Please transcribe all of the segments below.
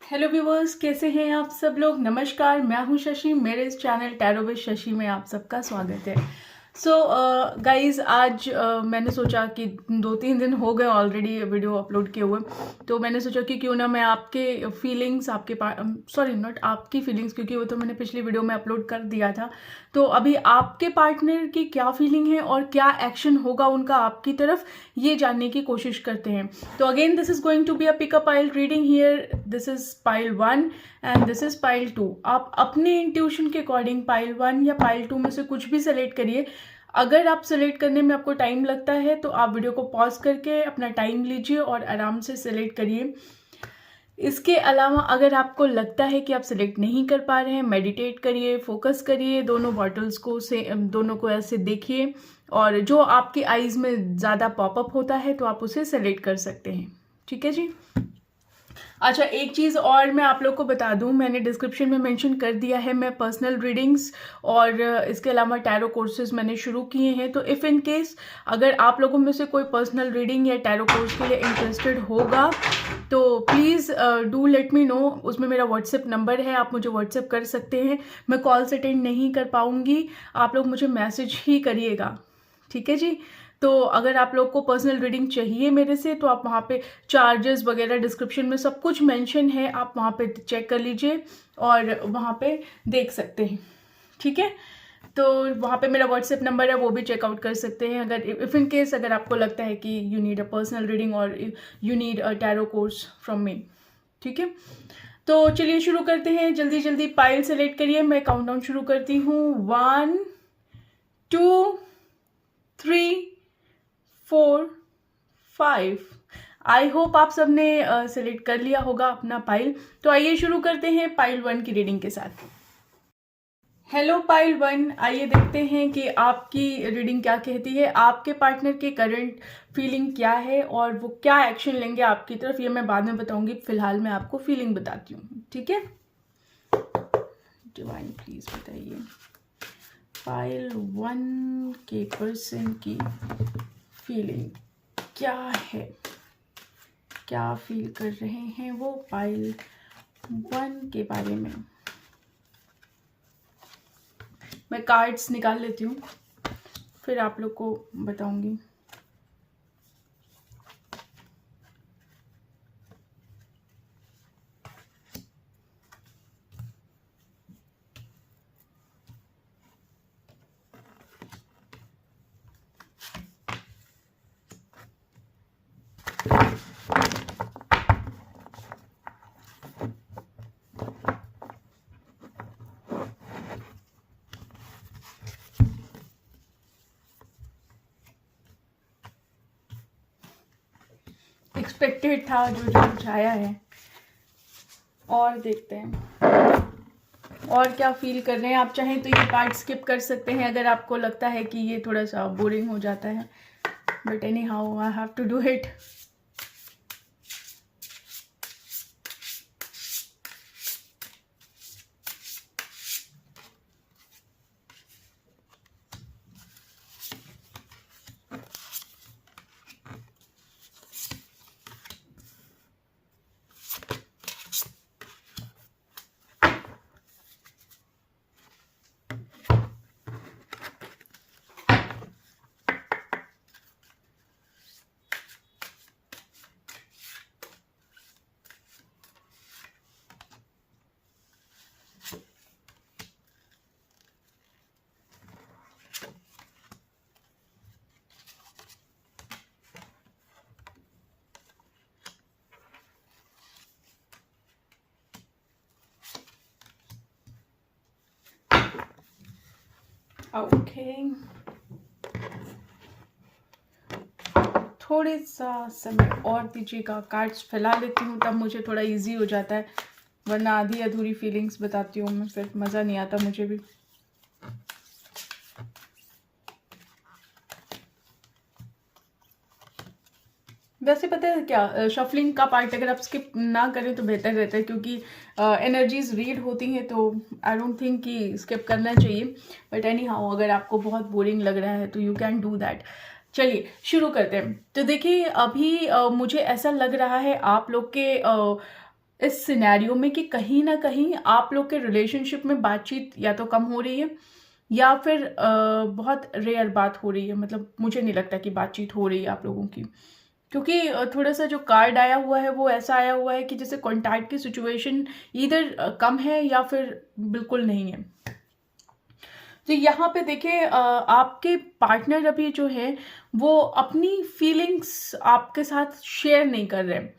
Hello viewers, कैसे हैं आप सब लोग। नमस्कार, मैं हूं शशि। मेरे इस चैनल टैरो विद शशि में आप सबका स्वागत है। सो गाइज़, आज मैंने सोचा कि 2-3 दिन हो गए ऑलरेडी वीडियो अपलोड किए हुए, तो मैंने सोचा कि क्यों ना मैं आपके फीलिंग्स नॉट आपकी फीलिंग्स, क्योंकि वो तो मैंने पिछली वीडियो में अपलोड कर दिया था। तो अभी आपके पार्टनर की क्या फीलिंग है और क्या एक्शन होगा उनका आपकी तरफ, ये जानने की कोशिश करते हैं। तो again this is going to be a pickup pile reading here. This is pile 1 and this is pile 2। आप अपने इंट्यूशन के अकॉर्डिंग पाइल 1 या पाइल 2 में से कुछ भी सेलेक्ट करिए। अगर आप सेलेक्ट करने में आपको टाइम लगता है तो आप वीडियो को पॉज करके अपना टाइम लीजिए और आराम से सेलेक्ट करिए। इसके अलावा अगर आपको लगता है कि आप सेलेक्ट नहीं कर पा रहे हैं, मेडिटेट करिए, फोकस करिए, दोनों बॉटल्स को दोनों को ऐसे देखिए, और जो आपकी आईज में ज़्यादा पॉपअप होता है तो आप उसे सेलेक्ट कर सकते हैं। ठीक है जी। अच्छा, एक चीज़ और मैं आप लोग को बता दूं, मैंने डिस्क्रिप्शन में मेंशन कर दिया है, मैं पर्सनल रीडिंग्स और इसके अलावा टैरो कोर्सेज मैंने शुरू किए हैं। तो इफ़ इन केस अगर आप लोगों में से कोई पर्सनल रीडिंग या टैरो कोर्स के लिए इंटरेस्टेड होगा तो please do let me no. उसमें मेरा व्हाट्सएप नंबर है, आप मुझे व्हाट्सएप कर सकते हैं। मैं कॉल्स अटेंड नहीं कर पाऊँगी, आप लोग मुझे मैसेज ही करिएगा। ठीक है जी। तो अगर आप लोग को पर्सनल रीडिंग चाहिए मेरे से तो आप वहाँ पे चार्जेस वगैरह डिस्क्रिप्शन में सब कुछ मेंशन है, आप वहाँ पे चेक कर लीजिए और वहाँ पे देख सकते हैं। ठीक है, तो वहाँ पे मेरा व्हाट्सएप नंबर है, वो भी चेकआउट कर सकते हैं अगर इफ़ इन केस अगर आपको लगता है कि you need a personal reading और you need a tarot course from me. ठीक है, तो चलिए शुरू करते हैं। जल्दी जल्दी पाइल सेलेक्ट करिए, मैं काउंटडाउन शुरू करती हूँ। 1 2 3 4 5। आई होप आप सबने सेलेक्ट कर लिया होगा अपना पाइल। तो आइए शुरू करते हैं पाइल 1 की रीडिंग के साथ। हेलो पाइल 1, आइए देखते हैं कि आपकी रीडिंग क्या कहती है। आपके पार्टनर की करंट फीलिंग क्या है और वो क्या एक्शन लेंगे आपकी तरफ, ये मैं बाद में बताऊंगी। फिलहाल मैं आपको फीलिंग बताती हूँ। ठीक है, डिवाइन प्लीज बताइए पाइल 1 के पर्सन की फीलिंग क्या है, क्या फील कर रहे हैं वो पाइल 1 के बारे में। मैं कार्ड्स निकाल लेती हूँ, फिर आप लोग को बताऊंगी। एक्सपेक्टेड था जो जो कुछ आया है, और देखते हैं और क्या फील कर रहे हैं। आप चाहें तो ये पार्ट स्किप कर सकते हैं अगर आपको लगता है कि ये थोड़ा सा बोरिंग हो जाता है, but anyhow I have to do it. Okay, थोड़े सा समय और दीजिएगा, कार्ड्स फैला लेती हूँ तब मुझे थोड़ा इजी हो जाता है, वरना आधी अधूरी फीलिंग्स बताती हूँ मैं, फिर मज़ा नहीं आता मुझे भी। वैसे पता है क्या, शफलिंग का पार्ट अगर आप स्किप ना करें तो बेहतर रहता है, क्योंकि एनर्जीज रीड होती हैं, तो आई डोंट थिंक कि स्किप करना चाहिए। बट एनी हाउ, अगर आपको बहुत बोरिंग लग रहा है तो यू कैन डू दैट। चलिए शुरू करते हैं। तो देखिए, अभी मुझे ऐसा लग रहा है आप लोग के इस सिनेरियो में कि कहीं ना कहीं आप लोग के रिलेशनशिप में बातचीत या तो कम हो रही है या फिर बहुत रेयर बात हो रही है। मतलब मुझे नहीं लगता कि बातचीत हो रही है आप लोगों की, क्योंकि थोड़ा सा जो कार्ड आया हुआ है वो ऐसा आया हुआ है कि जैसे कॉन्टैक्ट की सिचुएशन इधर कम है या फिर बिल्कुल नहीं है। तो यहाँ पे देखिए आपके पार्टनर अभी जो है वो अपनी फीलिंग्स आपके साथ शेयर नहीं कर रहे हैं।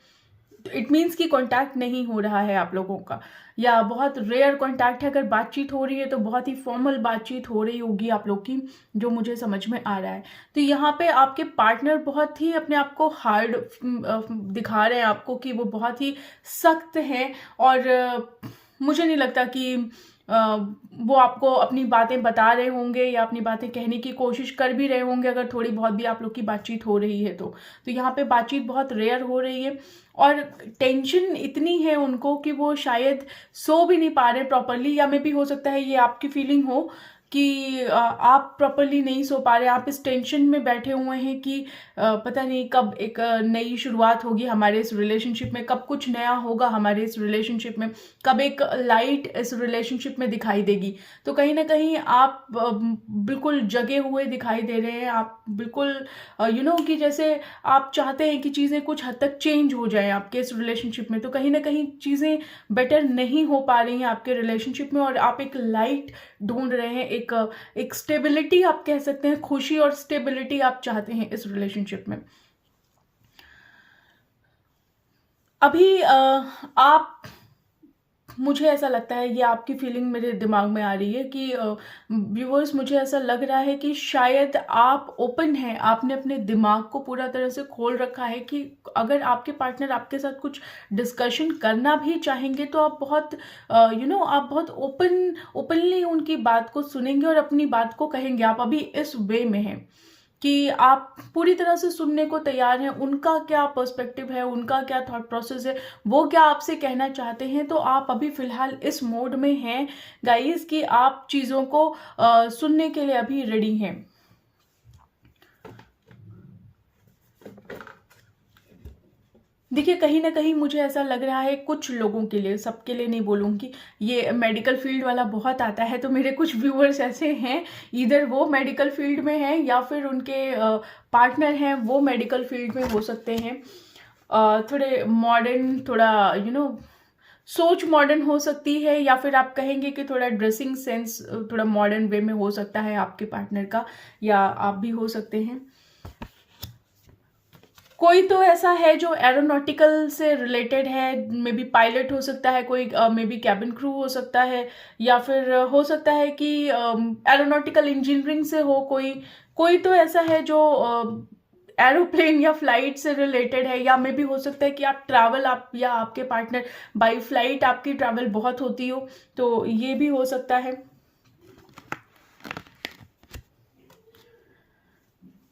इट मीन्स कि कांटेक्ट नहीं हो रहा है आप लोगों का, या बहुत रेयर कांटेक्ट है। अगर बातचीत हो रही है तो बहुत ही फॉर्मल बातचीत हो रही होगी आप लोग की, जो मुझे समझ में आ रहा है। तो यहाँ पे आपके पार्टनर बहुत ही अपने आप को हार्ड दिखा रहे हैं आपको, कि वो बहुत ही सख्त हैं। और मुझे नहीं लगता कि वो आपको अपनी बातें बता रहे होंगे या अपनी बातें कहने की कोशिश कर भी रहे होंगे, अगर थोड़ी बहुत भी आप लोग की बातचीत हो रही है तो यहाँ पे बातचीत बहुत रेयर हो रही है। और टेंशन इतनी है उनको कि वो शायद सो भी नहीं पा रहे प्रॉपरली, या मे भी हो सकता है ये आपकी फीलिंग हो कि आप प्रॉपरली नहीं सो पा रहे। आप इस टेंशन में बैठे हुए हैं कि पता नहीं कब एक नई शुरुआत होगी हमारे इस रिलेशनशिप में, कब कुछ नया होगा हमारे इस रिलेशनशिप में, कब एक लाइट इस रिलेशनशिप में दिखाई देगी। तो कहीं ना कहीं आप बिल्कुल जगे हुए दिखाई दे रहे हैं। आप बिल्कुल कि जैसे आप चाहते हैं कि चीज़ें कुछ हद तक चेंज हो जाएं आपके इस रिलेशनशिप में। तो कहीं ना कहीं चीज़ें बेटर नहीं हो पा रही हैं आपके रिलेशनशिप में, और आप एक लाइट ढूंढ रहे हैं, एक स्टेबिलिटी आप कह सकते हैं, खुशी और स्टेबिलिटी आप चाहते हैं इस रिलेशनशिप में। अभी आप, मुझे ऐसा लगता है, ये आपकी फीलिंग मेरे दिमाग में आ रही है कि व्यूअर्स, मुझे ऐसा लग रहा है कि शायद आप ओपन हैं, आपने अपने दिमाग को पूरा तरह से खोल रखा है कि अगर आपके पार्टनर आपके साथ कुछ डिस्कशन करना भी चाहेंगे तो आप बहुत आप बहुत ओपनली उनकी बात को सुनेंगे और अपनी बात को कहेंगे। आप अभी इस वे में हैं कि आप पूरी तरह से सुनने को तैयार हैं, उनका क्या पर्सपेक्टिव है, उनका क्या थॉट प्रोसेस है, वो क्या आपसे कहना चाहते हैं। तो आप अभी फिलहाल इस मोड में हैं गाइस कि आप चीज़ों को सुनने के लिए अभी रेडी हैं। देखिए कहीं ना कहीं मुझे ऐसा लग रहा है कुछ लोगों के लिए, सबके लिए नहीं बोलूँगी, ये मेडिकल फील्ड वाला बहुत आता है। तो मेरे कुछ व्यूअर्स ऐसे हैं, इधर वो मेडिकल फील्ड में हैं या फिर उनके पार्टनर हैं वो मेडिकल फील्ड में हो सकते हैं। थोड़े मॉडर्न, थोड़ा सोच मॉडर्न हो सकती है, या फिर आप कहेंगे कि थोड़ा ड्रेसिंग सेंस थोड़ा मॉडर्न वे में हो सकता है आपके पार्टनर का, या आप भी हो सकते हैं। कोई तो ऐसा है जो एरोनॉटिकल से रिलेटेड है, मे बी पायलट हो सकता है कोई, मे बी कैबिन क्रू हो सकता है, या फिर हो सकता है कि एरोनॉटिकल इंजीनियरिंग से हो कोई। कोई तो ऐसा है जो एरोप्लेन या फ्लाइट से रिलेटेड है, या मे भी हो सकता है कि आप ट्रैवल, आप या आपके पार्टनर बाई फ्लाइट आपकी ट्रैवल बहुत होती हो, तो ये भी हो सकता है।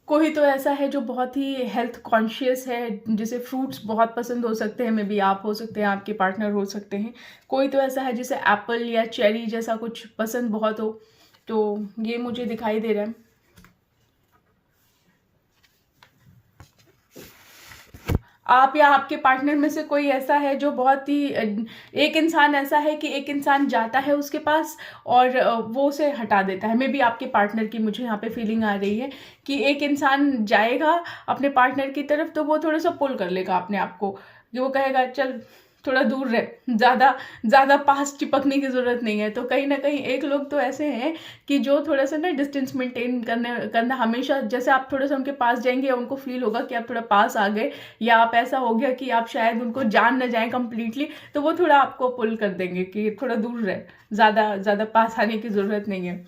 कोई तो ऐसा है जो बहुत ही हेल्थ कॉन्शियस है, जिसे फ्रूट्स बहुत पसंद हो सकते हैं, मे बी आप हो सकते हैं, आपके पार्टनर हो सकते हैं। कोई तो ऐसा है जिसे एप्पल या चेरी जैसा कुछ पसंद बहुत हो, तो ये मुझे दिखाई दे रहा है। आप या आपके पार्टनर में से कोई ऐसा है जो बहुत ही एक इंसान ऐसा है कि एक इंसान जाता है उसके पास और वो उसे हटा देता है। मे बी आपके पार्टनर की मुझे यहाँ पे फीलिंग आ रही है कि एक इंसान जाएगा अपने पार्टनर की तरफ तो वो थोड़ा सा पुल कर लेगा अपने आप को, कि वो कहेगा चल थोड़ा दूर रहे, ज़्यादा पास चिपकने की ज़रूरत नहीं है। तो कहीं ना कहीं एक लोग तो ऐसे हैं कि जो थोड़ा सा ना डिस्टेंस मेंटेन करना हमेशा, जैसे आप थोड़ा सा उनके पास जाएंगे या उनको फील होगा कि आप थोड़ा पास आ गए, या आप ऐसा हो गया कि आप शायद उनको जान न जाएं कम्प्लीटली, तो वो थोड़ा आपको पुल कर देंगे कि थोड़ा दूर रहे, ज़्यादा पास आने की ज़रूरत नहीं है।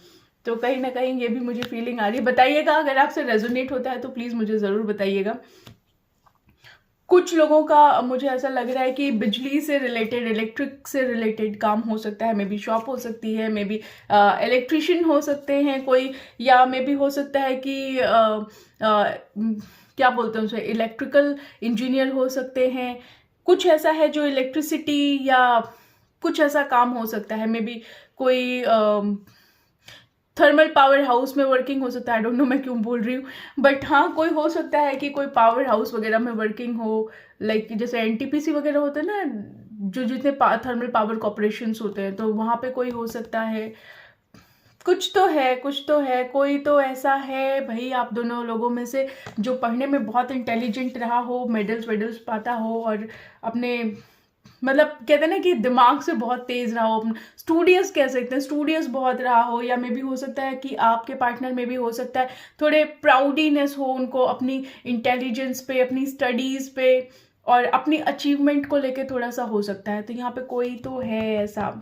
तो कहीं ना कहीं ये भी मुझे फीलिंग आ रही है। बताइएगा अगर आपसे रेजोनेट होता है तो प्लीज़ मुझे ज़रूर बताइएगा। कुछ लोगों का मुझे ऐसा लग रहा है कि बिजली से रिलेटेड, इलेक्ट्रिक से रिलेटेड काम हो सकता है। मे बी शॉप हो सकती है, मे बी इलेक्ट्रिशियन हो सकते हैं कोई, या मे बी हो सकता है कि क्या बोलते हैं उसे, इलेक्ट्रिकल इंजीनियर हो सकते हैं। कुछ ऐसा है जो इलेक्ट्रिसिटी या कुछ ऐसा काम हो सकता है। मे बी कोई थर्मल पावर हाउस में वर्किंग हो सकता है। आई डोंट नो मैं क्यों बोल रही हूँ, बट हाँ कोई हो सकता है कि कोई पावर हाउस वगैरह में वर्किंग हो, लाइक जैसे एनटीपीसी वगैरह होते हैं ना, जो जितने थर्मल पावर कॉर्पोरेशंस होते हैं, तो वहाँ पे कोई हो सकता है। कुछ तो है, कोई तो ऐसा है भाई आप दोनों लोगों में से जो पढ़ने में बहुत इंटेलिजेंट रहा हो, मेडल्स वेडल्स पाता हो, और अपने मतलब कहते हैं ना कि दिमाग से बहुत तेज रहा हो, स्टूडियस कह सकते हैं, स्टूडियस बहुत रहा हो। या मे भी हो सकता है कि आपके पार्टनर में भी हो सकता है थोड़े प्राउडीनेस हो उनको अपनी इंटेलिजेंस पे, अपनी स्टडीज़ पे और अपनी अचीवमेंट को लेके थोड़ा सा हो सकता है। तो यहाँ पे कोई तो है ऐसा।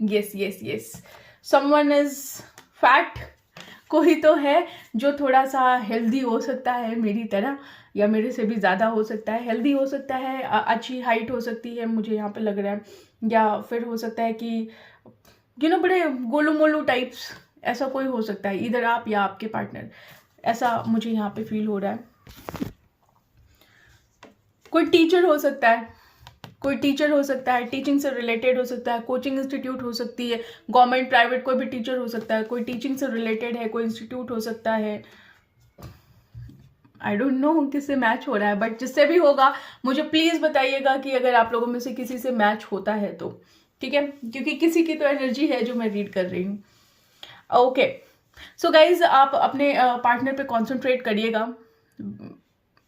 Yes, someone is fat. कोई तो है जो थोड़ा सा हेल्दी हो सकता है मेरी तरह, या मेरे से भी ज़्यादा हो सकता है, हेल्दी हो सकता है, अच्छी हाइट हो सकती है, मुझे यहाँ पे लग रहा है। या फिर हो सकता है कि बड़े गोलू मोलू टाइप्स, ऐसा कोई हो सकता है, इधर आप या आपके पार्टनर, ऐसा मुझे यहाँ पे फील हो रहा है। कोई टीचर हो सकता है, टीचिंग से रिलेटेड हो सकता है, कोचिंग इंस्टीट्यूट हो सकती है, गवर्नमेंट प्राइवेट कोई भी टीचर हो सकता है, कोई टीचिंग से रिलेटेड है, कोई इंस्टीट्यूट हो सकता है। आई डोंट नो किससे मैच हो रहा है, बट जिससे भी होगा मुझे प्लीज़ बताइएगा कि अगर आप लोगों में से किसी से मैच होता है तो, ठीक है, क्योंकि किसी की तो एनर्जी है जो मैं रीड कर रही हूँ। ओके, सो गाइज आप अपने पार्टनर पे कॉन्सेंट्रेट करिएगा।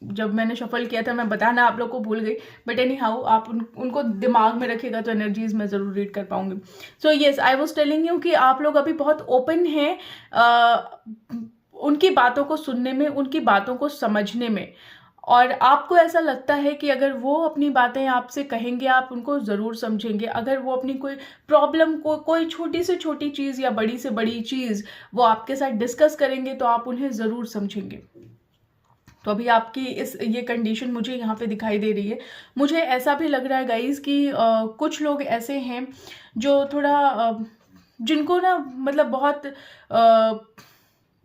जब मैंने शफल किया था मैं बताना आप लोग को भूल गई, बट एनी हाउ आप उनको दिमाग में रखिएगा तो एनर्जीज मैं ज़रूर रीड कर पाऊंगी। So yes, I was telling you कि आप लोग अभी बहुत ओपन हैं उनकी बातों को सुनने में, उनकी बातों को समझने में, और आपको ऐसा लगता है कि अगर वो अपनी बातें आपसे कहेंगे आप उनको ज़रूर समझेंगे। अगर वो अपनी कोई प्रॉब्लम को, कोई छोटी से छोटी चीज़ या बड़ी से बड़ी चीज़ वो आपके साथ डिस्कस करेंगे तो आप उन्हें ज़रूर समझेंगे। तो अभी आपकी ये कंडीशन मुझे यहाँ पे दिखाई दे रही है। मुझे ऐसा भी लग रहा है गाइज कि कुछ लोग ऐसे हैं जो थोड़ा जिनको ना मतलब बहुत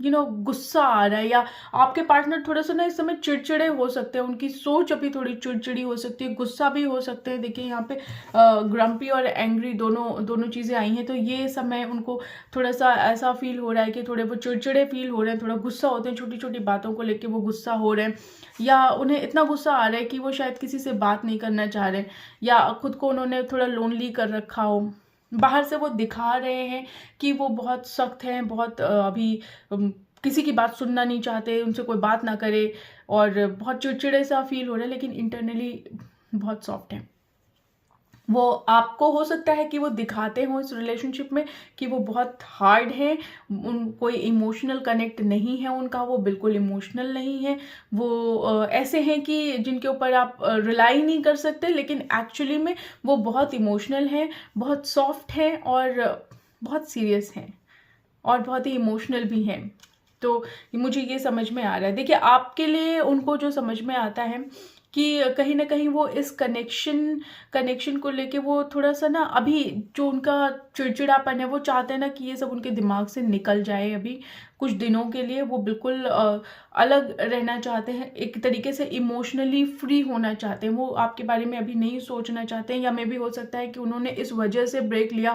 गुस्सा आ रहा है, या आपके पार्टनर थोड़ा सा ना इस समय चिड़चिड़े हो सकते हैं, उनकी सोच अभी थोड़ी चिड़चिड़ी हो सकती है, गुस्सा भी हो सकते हैं। देखिए यहाँ पे ग्रम्पी और एंग्री दोनों चीज़ें आई हैं, तो ये समय उनको थोड़ा सा ऐसा फील हो रहा है कि थोड़े वो चिड़चिड़े फील हो रहे हैं, थोड़ा गुस्सा होते हैं, छोटी छोटी बातों को लेके वो गुस्सा हो रहे हैं, या उन्हें इतना गुस्सा आ रहा है कि वो शायद किसी से बात नहीं करना चाह रहे, या खुद को उन्होंने थोड़ा लोनली कर रखा हो। बाहर से वो दिखा रहे हैं कि वो बहुत सख्त हैं, बहुत अभी किसी की बात सुनना नहीं चाहते, उनसे कोई बात ना करे, और बहुत चिड़चिड़े सा फील हो रहा है, लेकिन इंटरनली बहुत सॉफ्ट है। वो आपको हो सकता है कि वो दिखाते हो इस रिलेशनशिप में कि वो बहुत हार्ड है, कोई इमोशनल कनेक्ट नहीं है उनका, वो बिल्कुल इमोशनल नहीं है, वो ऐसे हैं कि जिनके ऊपर आप रिलाई नहीं कर सकते, लेकिन एक्चुअली में वो बहुत इमोशनल हैं, बहुत सॉफ्ट हैं, और बहुत सीरियस हैं, और बहुत ही इमोशनल भी हैं। तो मुझे ये समझ में आ रहा है। देखिए आपके लिए उनको जो समझ में आता है कि कहीं ना कहीं वो इस कनेक्शन को लेके वो थोड़ा सा ना, अभी जो उनका चिड़चिड़ापन है वो चाहते हैं ना कि ये सब उनके दिमाग से निकल जाए। अभी कुछ दिनों के लिए वो बिल्कुल अलग रहना चाहते हैं, एक तरीके से इमोशनली फ्री होना चाहते हैं, वो आपके बारे में अभी नहीं सोचना चाहते हैं। या मे भी हो सकता है कि उन्होंने इस वजह से ब्रेक लिया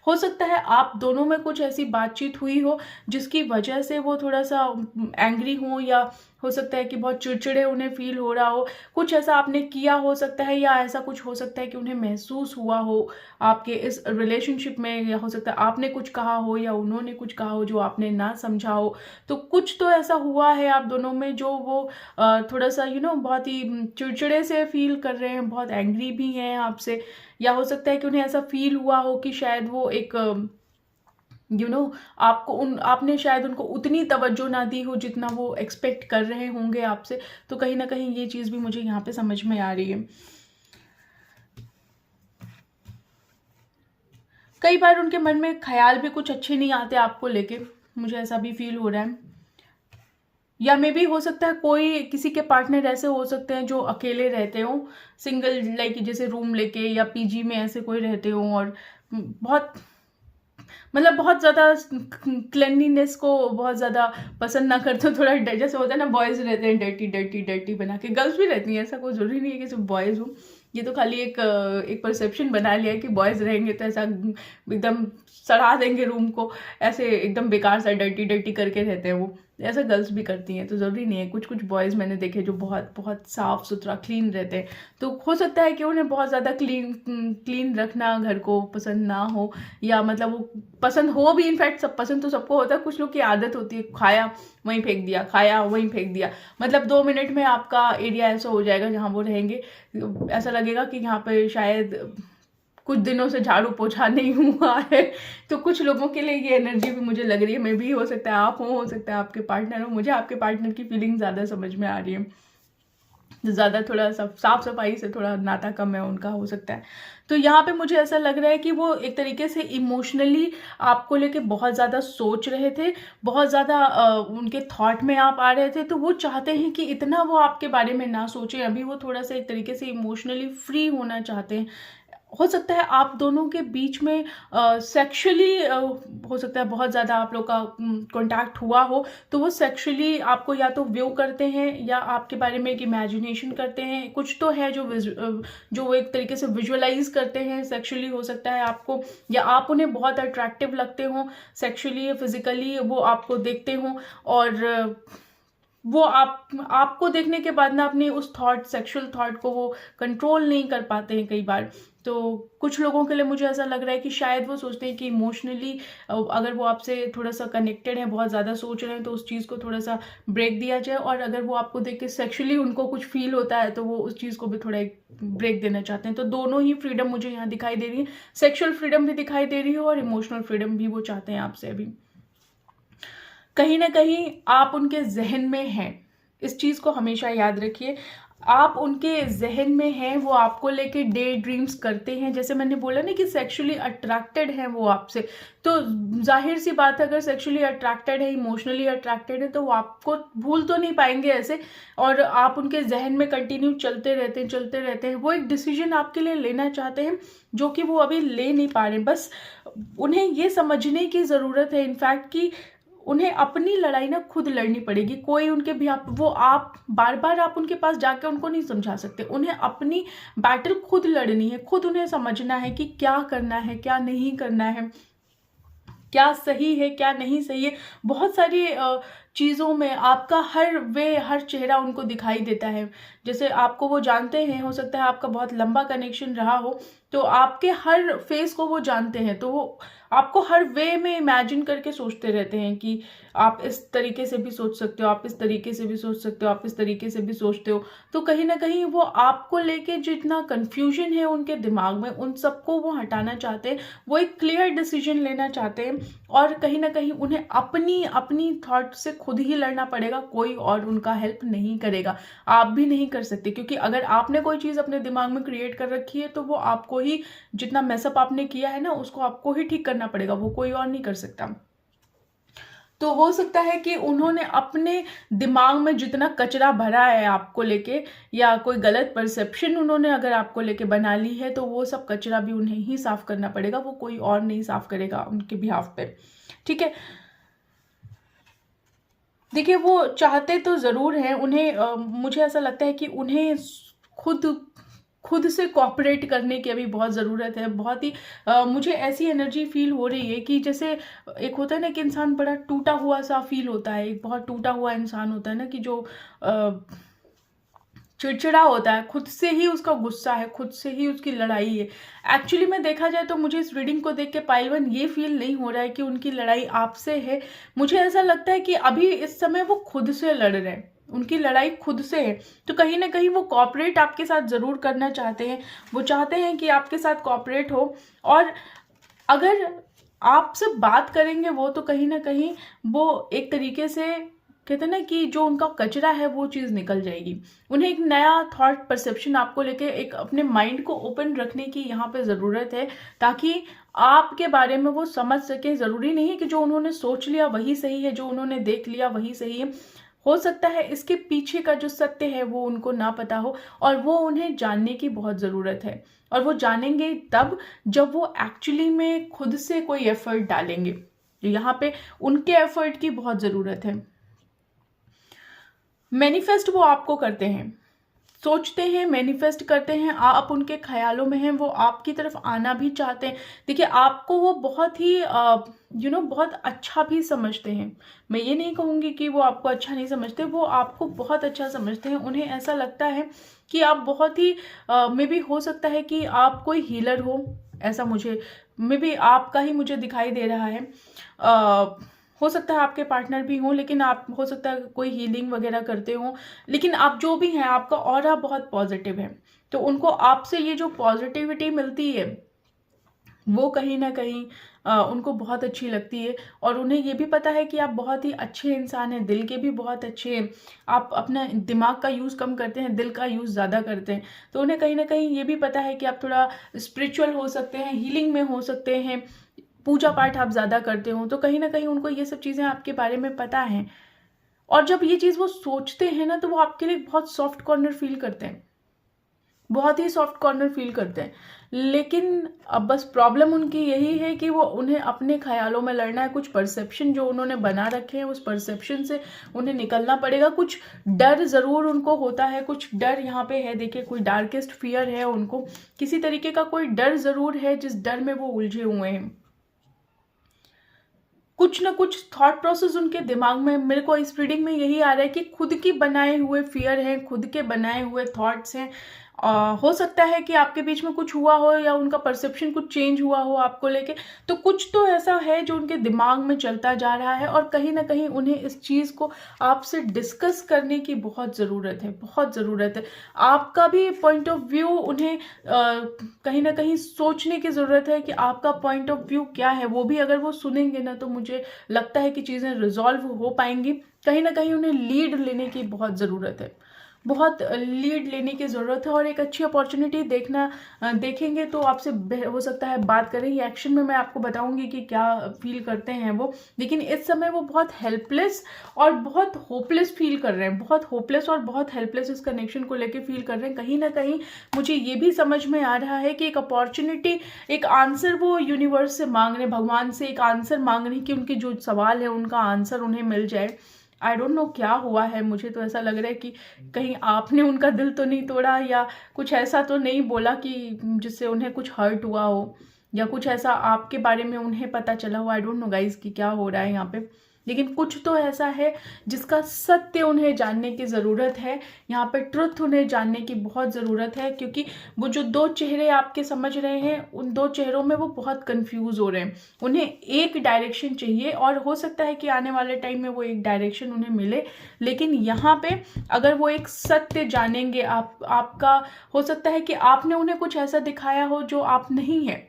हो सकता है आप दोनों में कुछ ऐसी बातचीत हुई हो जिसकी वजह से वो थोड़ा सा एंग्री हो, या हो सकता है कि बहुत चिड़चिड़े उन्हें फील हो रहा हो, कुछ ऐसा आपने किया हो सकता है, या ऐसा कुछ हो सकता है कि उन्हें महसूस हुआ हो आपके इस रिलेशनशिप में, या हो सकता है आपने कुछ कहा हो या उन्होंने कुछ कहा हो जो आपने ना समझा हो। तो कुछ तो ऐसा हुआ है आप दोनों में जो वो थोड़ा सा बहुत ही चिड़चिड़े से फील कर रहे हैं, बहुत एंग्री भी हैं आपसे, या हो सकता है कि उन्हें ऐसा फील हुआ हो कि शायद वो एक आपने शायद उनको उतनी तवज्जो ना दी हो जितना वो एक्सपेक्ट कर रहे होंगे आपसे। तो कहीं ना कहीं ये चीज़ भी मुझे यहाँ पे समझ में आ रही है। कई बार उनके मन में ख्याल भी कुछ अच्छे नहीं आते आपको लेके, मुझे ऐसा भी फील हो रहा है। या मे भी हो सकता है कोई किसी के पार्टनर ऐसे हो सकते हैं जो अकेले रहते हो, सिंगल, लाइक जैसे रूम लेके या पीजी में ऐसे कोई रहते हो, और बहुत बहुत ज़्यादा क्लेनलीनेस को बहुत ज़्यादा पसंद ना करते हो। थोड़ा जैसे होता है ना, बॉयज़ रहते हैं डर्टी डर्टी डर्टी बना के, गर्ल्स भी रहती हैं, ऐसा कोई ज़रूरी नहीं है कि सिर्फ बॉयज़ हो। ये तो खाली एक परसेप्शन बना लिया है कि बॉयज़ रहेंगे तो ऐसा एकदम सड़ा देंगे रूम को, ऐसे एकदम बेकार सा डर्टी डर्टी करके रहते हैं वो। ऐसा गर्ल्स भी करती हैं, तो ज़रूरी नहीं है। कुछ कुछ बॉयज़ मैंने देखे जो बहुत बहुत साफ़ सुथरा क्लीन रहते हैं, तो हो सकता है कि उन्हें बहुत ज़्यादा क्लीन रखना घर को पसंद ना हो, या मतलब वो पसंद हो भी। इनफैक्ट सब पसंद तो सबको होता है, कुछ लोग की आदत होती है खाया वहीं फेंक दिया, खाया वहीं फेंक दिया, मतलब 2 मिनट में आपका एरिया ऐसा हो जाएगा जहाँ वो रहेंगे, ऐसा लगेगा कि यहाँ पे शायद कुछ दिनों से झाड़ू पोछा नहीं हुआ है। तो कुछ लोगों के लिए ये एनर्जी भी मुझे लग रही है, मे भी हो सकता है आप हो सकता है आपके पार्टनर हो। मुझे आपके पार्टनर की फीलिंग ज़्यादा समझ में आ रही है, ज़्यादा थोड़ा साफ सफाई से थोड़ा नाता कम है उनका, हो सकता है। तो यहाँ पे मुझे ऐसा लग रहा है कि वो एक तरीके से इमोशनली आपको लेके बहुत ज़्यादा सोच रहे थे, बहुत ज़्यादा उनके थॉट में आप आ रहे थे। तो वो चाहते हैं कि इतना वो आपके बारे में ना सोचें, अभी वो थोड़ा सा एक तरीके से इमोशनली फ्री होना चाहते हैं। हो सकता है आप दोनों के बीच में सेक्सुअली हो सकता है बहुत ज़्यादा आप लोग का कांटेक्ट हुआ हो, तो वो सेक्सुअली आपको या तो व्यू करते हैं या आपके बारे में एक इमेजिनेशन करते हैं। कुछ तो है जो वो एक तरीके से विजुअलाइज करते हैं सेक्सुअली, हो सकता है आपको, या आप उन्हें बहुत अट्रैक्टिव लगते हो सेक्सुअली, फिजिकली वो आपको देखते हो, और वो आपको देखने के बाद ना अपनी उस सेक्सुअल थॉट को वो कंट्रोल नहीं कर पाते हैं कई बार। तो कुछ लोगों के लिए मुझे ऐसा लग रहा है कि शायद वो सोचते हैं कि इमोशनली अगर वो आपसे थोड़ा सा कनेक्टेड है, बहुत ज़्यादा सोच रहे हैं, तो उस चीज़ को थोड़ा सा ब्रेक दिया जाए, और अगर वो आपको देख के सेक्सुअली उनको कुछ फील होता है तो वो उस चीज़ को भी थोड़ा एक ब्रेक देना चाहते हैं। तो दोनों ही फ्रीडम मुझे यहाँ दिखाई दे रही है, सेक्सुअल फ्रीडम भी दिखाई दे रही है और इमोशनल फ्रीडम भी वो चाहते हैं आपसे। अभी कहीं ना कहीं आप उनके जहन में हैं, इस चीज़ को हमेशा याद रखिए। आप उनके जहन में हैं, वो आपको लेके डे ड्रीम्स करते हैं। जैसे मैंने बोला ना कि सेक्सुअली अट्रैक्टेड हैं वो आपसे, तो जाहिर सी बात है अगर सेक्सुअली अट्रैक्टेड है, इमोशनली अट्रैक्टेड है, तो वो आपको भूल तो नहीं पाएंगे ऐसे, और आप उनके जहन में कंटिन्यू चलते रहते हैं। वो एक डिसीजन आपके लिए लेना चाहते हैं जो कि वो अभी ले नहीं पा रहे। बस उन्हें ये समझने की ज़रूरत है इनफैक्ट कि उन्हें अपनी लड़ाई ना खुद लड़नी पड़ेगी। कोई उनके भी आप बार बार आप उनके पास जाकर उनको नहीं समझा सकते। उन्हें अपनी बैटल खुद लड़नी है, खुद उन्हें समझना है कि क्या करना है, क्या नहीं करना है, क्या सही है, क्या नहीं सही है। बहुत सारी चीज़ों में आपका हर चेहरा उनको दिखाई देता है। जैसे आपको वो जानते हैं, हो सकता है आपका बहुत लंबा कनेक्शन रहा हो, तो आपके हर फेस को वो जानते हैं, तो वो आपको हर वे में इमेजिन करके सोचते रहते हैं कि आप इस तरीके से भी सोच सकते हो, आप इस तरीके से भी सोच सकते हो, आप इस तरीके से भी सोचते हो। तो कहीं ना कहीं वो आपको लेके जितना कंफ्यूजन है उनके दिमाग में, उन सबको वो हटाना चाहते हैं। वो एक क्लियर डिसीजन लेना चाहते हैं, और कहीं ना कहीं उन्हें अपनी थॉट से खुद ही लड़ना पड़ेगा। कोई और उनका हेल्प नहीं करेगा, आप भी नहीं कर सकते, क्योंकि अगर आपने कोई चीज़ अपने दिमाग में क्रिएट कर रखी है तो वो आपको ही, जितना मैसअप आपने किया है ना, उसको आपको ही ठीक करना पड़ेगा, वो कोई और नहीं कर सकता। तो हो सकता है कि उन्होंने अपने दिमाग में जितना कचरा भरा है आपको लेके, या कोई गलत परसेप्शन उन्होंने अगर आपको लेके बना ली है, तो वो सब कचरा भी उन्हें ही साफ करना पड़ेगा, वो कोई और नहीं साफ करेगा उनके बिहाफ पे। ठीक है, देखिए वो चाहते तो ज़रूर हैं, उन्हें मुझे ऐसा लगता है कि उन्हें खुद से कोऑपरेट करने की अभी बहुत ज़रूरत है। बहुत ही मुझे ऐसी एनर्जी फील हो रही है कि जैसे एक होता है ना कि इंसान बड़ा टूटा हुआ सा फील होता है, एक बहुत टूटा हुआ इंसान होता है ना कि जो चिड़चिड़ा होता है, खुद से ही उसका गुस्सा है, खुद से ही उसकी लड़ाई है। एक्चुअली में देखा जाए तो मुझे इस रीडिंग को देख के पाइलवन ये फील नहीं हो रहा है कि उनकी लड़ाई आपसे है। मुझे ऐसा लगता है कि अभी इस समय वो खुद से लड़ रहे हैं, उनकी लड़ाई खुद से है। तो कहीं ना कहीं वो कॉपरेट आपके साथ ज़रूर करना चाहते हैं, वो चाहते हैं कि आपके साथ कॉपरेट हो, और अगर आपसे बात करेंगे वो, तो कहीं ना कहीं वो एक तरीके से कहते हैं ना कि जो उनका कचरा है वो चीज़ निकल जाएगी। उन्हें एक नया थॉट परसेप्शन आपको लेके एक अपने माइंड को ओपन रखने की यहाँ पे ज़रूरत है, ताकि आपके बारे में वो समझ सके। ज़रूरी नहीं है कि जो उन्होंने सोच लिया वही सही है, जो उन्होंने देख लिया वही सही है। हो सकता है इसके पीछे का जो सत्य है वो उनको ना पता हो, और वो उन्हें जानने की बहुत ज़रूरत है। और वो जानेंगे तब जब वो एक्चुअली में खुद से कोई एफर्ट डालेंगे। यहाँ पे उनके एफर्ट की बहुत ज़रूरत है। मैनिफेस्ट वो आपको करते हैं, सोचते हैं, मैनिफेस्ट करते हैं, आप उनके ख्यालों में हैं, वो आपकी तरफ आना भी चाहते हैं। देखिए आपको वो बहुत ही बहुत अच्छा भी समझते हैं। मैं ये नहीं कहूँगी कि वो आपको अच्छा नहीं समझते, वो आपको बहुत अच्छा समझते हैं। उन्हें ऐसा लगता है कि आप बहुत ही मे बी हो सकता है कि आप कोई हीलर हो, ऐसा मुझे मे बी आपका ही मुझे दिखाई दे रहा है। हो सकता है आपके पार्टनर भी हों, लेकिन आप हो सकता है कोई हीलिंग वगैरह करते हो, लेकिन आप जो भी हैं आपका ऑरा बहुत पॉजिटिव है। तो उनको आपसे ये जो पॉजिटिविटी मिलती है वो कहीं ना कहीं उनको बहुत अच्छी लगती है। और उन्हें ये भी पता है कि आप बहुत ही अच्छे इंसान हैं, दिल के भी बहुत अच्छे हैं। आप अपना दिमाग का यूज़ कम करते हैं, दिल का यूज़ ज़्यादा करते हैं। तो उन्हें कहीं ना कहीं ये भी पता है कि आप थोड़ा स्पिरिचुअल हो सकते हैं, हीलिंग में हो सकते हैं, पूजा पाठ आप ज़्यादा करते हो। तो कहीं ना कहीं उनको ये सब चीज़ें आपके बारे में पता हैं। और जब ये चीज़ वो सोचते हैं ना, तो वो आपके लिए बहुत सॉफ्ट कॉर्नर फील करते हैं, बहुत ही सॉफ्ट कॉर्नर फील करते हैं। लेकिन अब बस प्रॉब्लम उनकी यही है कि वो उन्हें अपने ख्यालों में लड़ना है। कुछ परसेप्शन जो उन्होंने बना रखे हैं, उस परसेप्शन से उन्हें निकलना पड़ेगा। कुछ डर ज़रूर उनको होता है, कुछ डर यहाँ पे है। देखिए कोई डार्केस्ट फियर है उनको, किसी तरीके का कोई डर ज़रूर है जिस डर में वो उलझे हुए हैं। कुछ ना कुछ थॉट प्रोसेस उनके दिमाग में, मेरे को इस रीडिंग में यही आ रहा है कि खुद की बनाए हुए फियर हैं, खुद के बनाए हुए थॉट्स हैं। हो सकता है कि आपके बीच में कुछ हुआ हो या उनका परसेप्शन कुछ चेंज हुआ हो आपको लेके। तो कुछ तो ऐसा है जो उनके दिमाग में चलता जा रहा है, और कहीं ना कहीं उन्हें इस चीज़ को आपसे डिस्कस करने की बहुत ज़रूरत है, बहुत ज़रूरत है। आपका भी पॉइंट ऑफ व्यू उन्हें कहीं ना कहीं सोचने की ज़रूरत है कि आपका पॉइंट ऑफ व्यू क्या है। वो भी अगर वो सुनेंगे ना, तो मुझे लगता है कि चीज़ें रिजॉल्व हो पाएंगी। कहीं ना कहीं उन्हें लीड लेने की बहुत ज़रूरत है, बहुत लीड लेने की ज़रूरत है। और एक अच्छी अपॉर्चुनिटी देखेंगे तो आपसे हो सकता है बात करें। ये एक्शन में मैं आपको बताऊंगी कि क्या फील करते हैं वो। लेकिन इस समय वो बहुत हेल्पलेस और बहुत होपलेस फील कर रहे हैं, बहुत होपलेस और बहुत हेल्पलेस इस कनेक्शन को लेके फील कर रहे हैं। कहीं ना कहीं मुझे ये भी समझ में आ रहा है कि एक अपॉर्चुनिटी, एक आंसर वो यूनिवर्स से मांग रहे हैं, भगवान से एक आंसर मांग रहे हैं कि उनके जो सवाल है उनका आंसर उन्हें मिल जाए। आई डोंट नो क्या हुआ है, मुझे तो ऐसा लग रहा है कि कहीं आपने उनका दिल तो नहीं तोड़ा, या कुछ ऐसा तो नहीं बोला कि जिससे उन्हें कुछ हर्ट हुआ हो, या कुछ ऐसा आपके बारे में उन्हें पता चला हो। आई डोंट नो गाइज कि क्या हो रहा है यहाँ पे, लेकिन कुछ तो ऐसा है जिसका सत्य उन्हें जानने की ज़रूरत है। यहाँ पे ट्रुथ उन्हें जानने की बहुत ज़रूरत है, क्योंकि वो जो दो चेहरे आपके समझ रहे हैं, उन दो चेहरों में वो बहुत कंफ्यूज हो रहे हैं। उन्हें एक डायरेक्शन चाहिए, और हो सकता है कि आने वाले टाइम में वो एक डायरेक्शन उन्हें मिले। लेकिन यहाँ पे अगर वो एक सत्य जानेंगे, आपका हो सकता है कि आपने उन्हें कुछ ऐसा दिखाया हो जो आप नहीं है,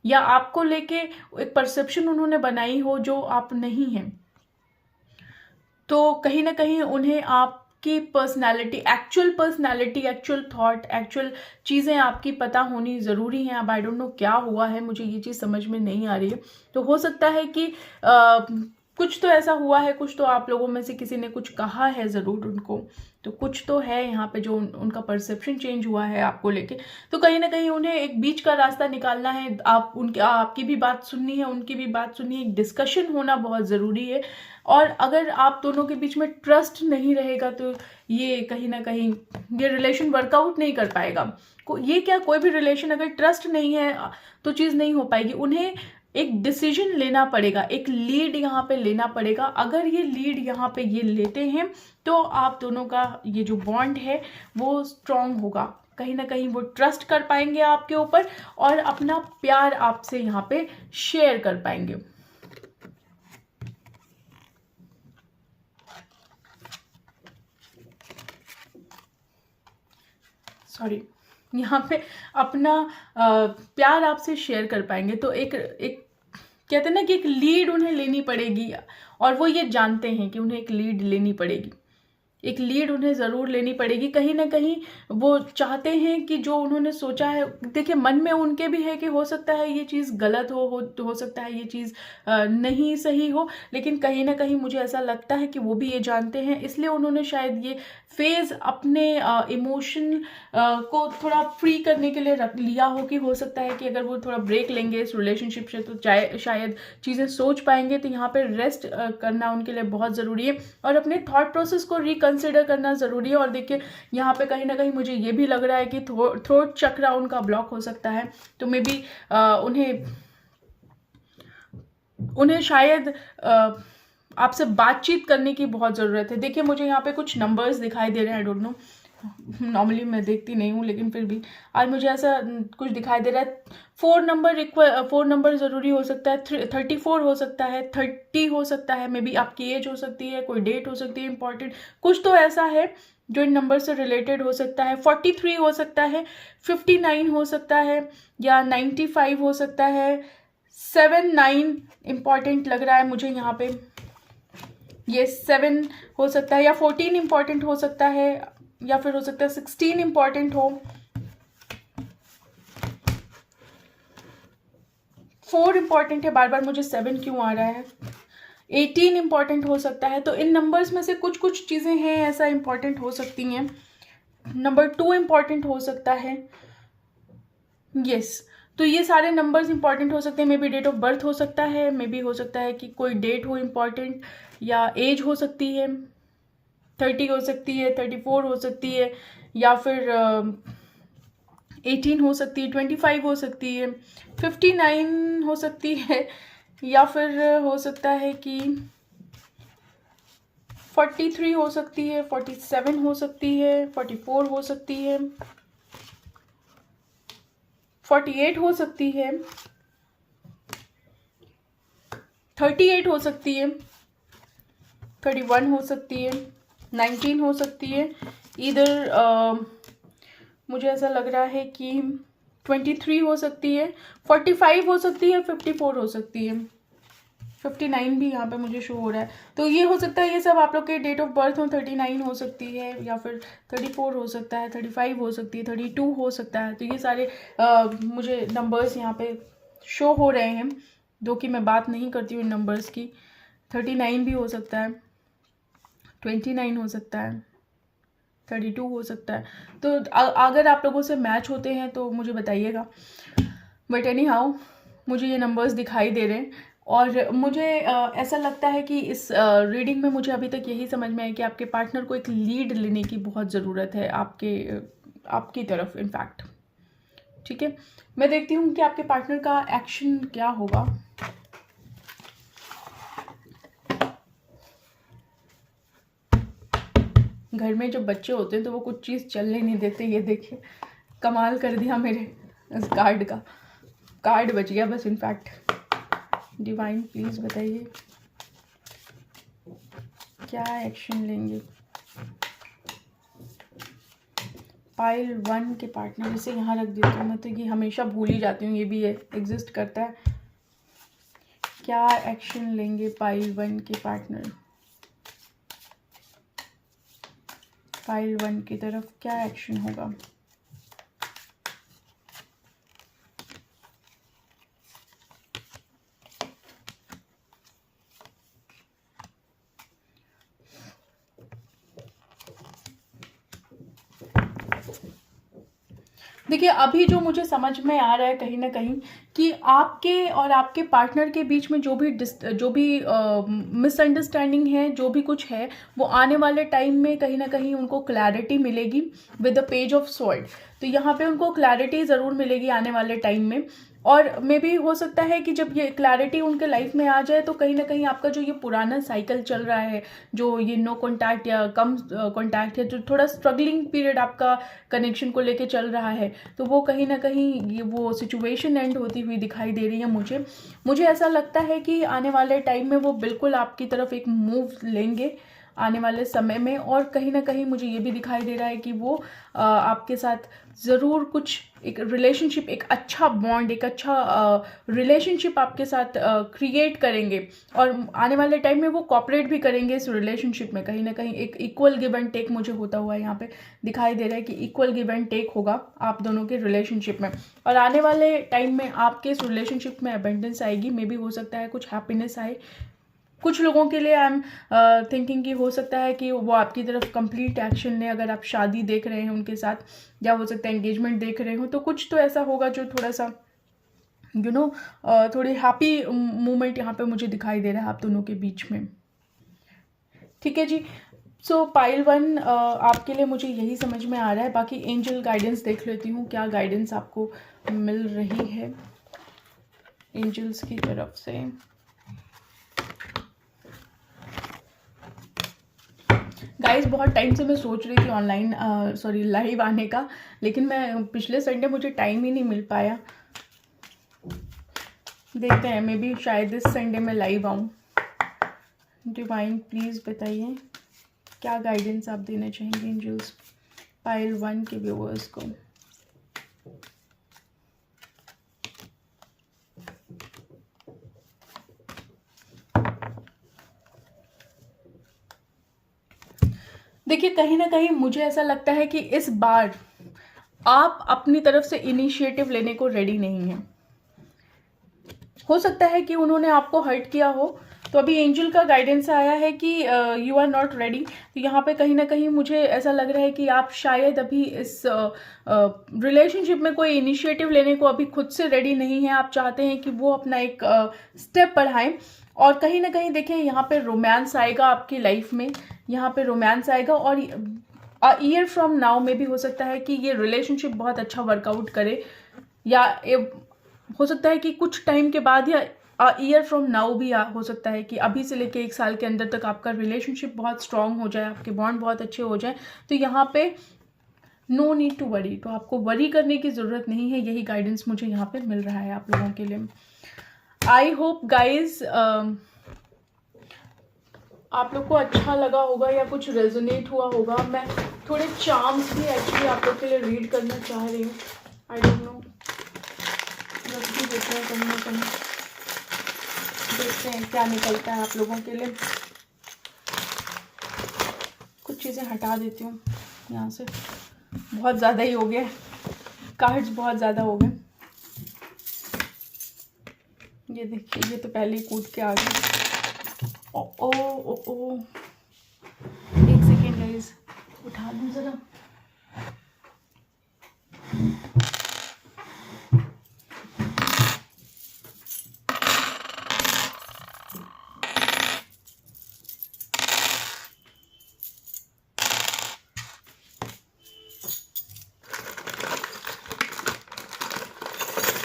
या आपको लेके एक परसेप्शन उन्होंने बनाई हो जो आप नहीं हैं। तो कहीं ना कहीं उन्हें आपकी पर्सनालिटी, एक्चुअल थॉट, एक्चुअल चीज़ें आपकी पता होनी ज़रूरी हैं। अब आई डोंट नो क्या हुआ है, मुझे ये चीज़ समझ में नहीं आ रही है। तो हो सकता है कि कुछ तो ऐसा हुआ है, कुछ तो आप लोगों में से किसी ने कुछ कहा है ज़रूर उनको। तो कुछ तो है यहाँ पे जो उनका परसेप्शन चेंज हुआ है आपको लेके। तो कहीं ना कहीं उन्हें एक बीच का रास्ता निकालना है। आपकी भी बात सुननी है, उनकी भी बात सुननी है, एक डिस्कशन होना बहुत ज़रूरी है। और अगर आप दोनों के बीच में ट्रस्ट नहीं रहेगा, तो ये कहीं ना कहीं ये रिलेशन वर्कआउट नहीं कर पाएगा। ये क्या, कोई भी रिलेशन अगर ट्रस्ट नहीं है तो चीज़ नहीं हो पाएगी। उन्हें एक डिसीजन लेना पड़ेगा, एक लीड यहाँ पे लेना पड़ेगा। अगर ये लीड यहाँ पे ये लेते हैं, तो आप दोनों का ये जो बॉन्ड है वो स्ट्रांग होगा। कहीं ना कहीं वो ट्रस्ट कर पाएंगे आपके ऊपर, और अपना प्यार आपसे यहाँ पे शेयर कर पाएंगे। सॉरी, यहाँ पे अपना प्यार आपसे शेयर कर पाएंगे। तो एक कहते हैं ना कि एक लीड उन्हें लेनी पड़ेगी, और वो ये जानते हैं कि उन्हें एक लीड लेनी पड़ेगी, एक लीड उन्हें ज़रूर लेनी पड़ेगी। कहीं ना कहीं वो चाहते हैं कि जो उन्होंने सोचा है, देखिए मन में उनके भी है कि हो सकता है ये चीज़ गलत हो सकता है ये चीज़ नहीं सही हो, लेकिन कहीं ना कहीं मुझे ऐसा लगता है कि वो भी ये जानते हैं। इसलिए उन्होंने शायद ये फेज़ अपने इमोशन को थोड़ा फ्री करने के लिए रख लिया हो, कि हो सकता है कि अगर वो थोड़ा ब्रेक लेंगे इस रिलेशनशिप से तो शायद चीज़ें सोच पाएंगे। तो यहाँ पर रेस्ट करना उनके लिए बहुत ज़रूरी है, और अपने थॉट प्रोसेस को कंसिडर करना ज़रूरी है। और देखिए यहाँ पे कहीं ना कहीं मुझे ये भी लग रहा है कि थ्रोट चक्रा उनका ब्लॉक हो सकता है, तो मे बी उन्हें शायद आपसे बातचीत करने की बहुत ज़रूरत है। देखिए मुझे यहाँ पे कुछ नंबर्स दिखाई दे रहे हैं, आई डोंट नो, नॉर्मली मैं देखती नहीं हूँ लेकिन फिर भी आज मुझे ऐसा कुछ दिखाई दे रहा है। 4 नंबर ज़रूरी हो सकता है, 34 हो सकता है, 30 हो सकता है, मे बी आपकी एज हो सकती है, कोई डेट हो सकती है इंपॉर्टेंट, कुछ तो ऐसा है जो इन नंबर से रिलेटेड हो सकता है। 43 हो सकता है, 59 हो सकता है, या 95 हो सकता है, 79 इम्पॉर्टेंट लग रहा है मुझे यहाँ पे, ये 7 हो सकता है, या 14 इम्पॉर्टेंट हो सकता है, या फिर हो सकता है 16 इम्पॉर्टेंट हो, 4 इम्पॉर्टेंट है, बार बार मुझे 7 क्यों आ रहा है, 18 इम्पॉर्टेंट हो सकता है। तो इन नंबर्स में से कुछ कुछ चीज़ें हैं ऐसा इम्पॉर्टेंट हो सकती हैं। नंबर 2 इम्पॉर्टेंट हो सकता है, यस। तो ये सारे नंबर्स इंपॉर्टेंट हो सकते हैं। Maybe date of birth हो सकता है, मे बी हो सकता है कि कोई डेट हो इम्पॉर्टेंट, या एज हो सकती है, 30 हो सकती है, 34 हो सकती है, या फिर 18 हो सकती है, 25 हो सकती है, 59 हो सकती है, या फिर हो सकता है कि 43 हो सकती है, 47 हो सकती है, 44 हो सकती है, 48 हो सकती है, 38 हो सकती है, 31 हो सकती है, 19 हो सकती है, इधर मुझे ऐसा लग रहा है कि 23 हो सकती है, 45 हो सकती है, 54 हो सकती है, 59 भी यहाँ पे मुझे शो हो रहा है। तो ये हो सकता है, ये सब आप लोग के डेट ऑफ बर्थ हो। 39 हो सकती है, या फिर 34 हो सकता है, 35 हो सकती है, 32 हो सकता है। तो ये सारे मुझे नंबर्स यहाँ पे शो हो रहे हैं, जो कि मैं बात नहीं करती हूँ इन नंबर्स की। 39 भी हो सकता है, 29 हो सकता है, 32 हो सकता है। तो अगर आप लोगों से मैच होते हैं तो मुझे बताइएगा। बट एनी हाउ मुझे ये नंबर्स दिखाई दे रहे हैं, और मुझे ऐसा लगता है कि इस रीडिंग में मुझे अभी तक यही समझ में आया कि आपके पार्टनर को एक लीड लेने की बहुत ज़रूरत है आपकी तरफ इनफैक्ट। ठीक है, मैं देखती हूँ कि आपके पार्टनर का एक्शन क्या होगा। घर में जब बच्चे होते हैं तो वो कुछ चीज़ चलने नहीं देते। ये देखिए कमाल कर दिया मेरे इस कार्ड का, कार्ड बच गया बस इनफैक्ट। डिवाइन प्लीज़ बताइए क्या एक्शन लेंगे पाइल 1 के पार्टनर। इसे यहाँ रख देती हूँ मैं, तो ये हमेशा भूल ही जाती हूँ ये भी एग्जिस्ट करता है। क्या एक्शन लेंगे पाइल 1 के पार्टनर, पाइल 1 की तरफ क्या एक्शन होगा। देखिए अभी जो मुझे समझ में आ रहा है कहीं ना कहीं कि आपके और आपके पार्टनर के बीच में जो भी मिसअंडरस्टैंडिंग है, जो भी कुछ है, वो आने वाले टाइम में कहीं ना कहीं उनको क्लैरिटी मिलेगी with the page of sword. तो यहाँ पे उनको क्लैरिटी ज़रूर मिलेगी आने वाले टाइम में। और मे भी हो सकता है कि जब ये क्लैरिटी उनके लाइफ में आ जाए तो कहीं ना कहीं आपका जो ये पुराना साइकिल चल रहा है, जो ये नो कॉन्टैक्ट या कम कॉन्टैक्ट है, जो थोड़ा स्ट्रगलिंग पीरियड आपका कनेक्शन को लेके चल रहा है, तो वो कहीं ना कहीं ये वो सिचुएशन एंड होती हुई दिखाई दे रही है मुझे ऐसा लगता है कि आने वाले टाइम में वो बिल्कुल आपकी तरफ एक मूव लेंगे आने वाले समय में। और कहीं ना कहीं मुझे ये भी दिखाई दे रहा है कि वो आपके साथ ज़रूर कुछ एक रिलेशनशिप, एक अच्छा बॉन्ड, एक अच्छा रिलेशनशिप आपके साथ क्रिएट करेंगे। और आने वाले टाइम में वो कॉपरेट भी करेंगे इस रिलेशनशिप में। कहीं ना कहीं एक इक्वल गिव एंड टेक मुझे होता हुआ यहाँ पे दिखाई दे रहा है कि इक्वल गिव एंड टेक होगा आप दोनों के रिलेशनशिप में। और आने वाले टाइम में आपके इस रिलेशनशिप में अबंडेंस आएगी। मे भी हो सकता है कुछ हैप्पीनेस आए कुछ लोगों के लिए। आई एम थिंकिंग कि हो सकता है कि वो आपकी तरफ कंप्लीट एक्शन लें। अगर आप शादी देख रहे हैं उनके साथ, या हो सकता है एंगेजमेंट देख रहे हो, तो कुछ तो ऐसा होगा जो थोड़ा सा थोड़ी हैप्पी मूवमेंट यहाँ पे मुझे दिखाई दे रहा है आप दोनों के बीच में। ठीक है जी, सो पाइल 1 आपके लिए मुझे यही समझ में आ रहा है। बाकी एंजल गाइडेंस देख लेती हूँ, क्या गाइडेंस आपको मिल रही है एंजल्स की तरफ से। गाइस बहुत टाइम से मैं सोच रही थी ऑनलाइन लाइव आने का, लेकिन मैं पिछले संडे मुझे टाइम ही नहीं मिल पाया। देखते हैं, मे बी शायद इस संडे में लाइव आऊँ। डिवाइन प्लीज़ बताइए क्या गाइडेंस आप देना चाहेंगे एंजल्स पाइल 1 के व्यूअर्स को। देखिए कहीं ना कहीं मुझे ऐसा लगता है कि इस बार आप अपनी तरफ से इनिशिएटिव लेने को रेडी नहीं हैं। हो सकता है कि उन्होंने आपको हर्ट किया हो, तो अभी एंजल का गाइडेंस आया है कि यू आर नॉट रेडी। तो यहाँ पे कहीं ना कहीं मुझे ऐसा लग रहा है कि आप शायद अभी इस रिलेशनशिप में कोई इनिशिएटिव लेने को अभी खुद से रेडी नहीं है। आप चाहते हैं कि वो अपना एक स्टेप बढ़ाएं, और कहीं ना कहीं देखें यहाँ पे रोमांस आएगा आपकी लाइफ में। यहाँ पे रोमांस आएगा और ईयर फ्रॉम नाउ में भी हो सकता है कि ये रिलेशनशिप बहुत अच्छा वर्कआउट करे, या हो सकता है कि कुछ टाइम के बाद, या ईयर फ्रॉम नाउ भी हो सकता है कि अभी से लेके 1 साल के अंदर तक आपका रिलेशनशिप बहुत स्ट्रांग हो जाए, आपके बॉन्ड बहुत अच्छे हो जाए। तो यहाँ पे नो नीड टू वरी, तो आपको वरी करने की ज़रूरत नहीं है। यही गाइडेंस मुझे यहाँ पे मिल रहा है आप लोगों के लिए। आई होप गाइज आप लोग को अच्छा लगा होगा या कुछ रेजोनेट हुआ होगा। मैं थोड़े चार्म्स भी एक्चुअली आप लोग के लिए रीड करना चाह रही हूँ। आई डोंट नो, भी देखते हैं कहीं ना कहीं, देखते हैं क्या निकलता है आप लोगों के लिए। कुछ चीज़ें हटा देती हूँ यहाँ से, बहुत ज़्यादा ही हो गया, कार्ड्स बहुत ज़्यादा हो गए। ये देखिए, ये तो पहले ही कूद के आ गए। ओ ओ ओ ओ, एक सेकेंड गाइस, उठा लूँ ज़रा।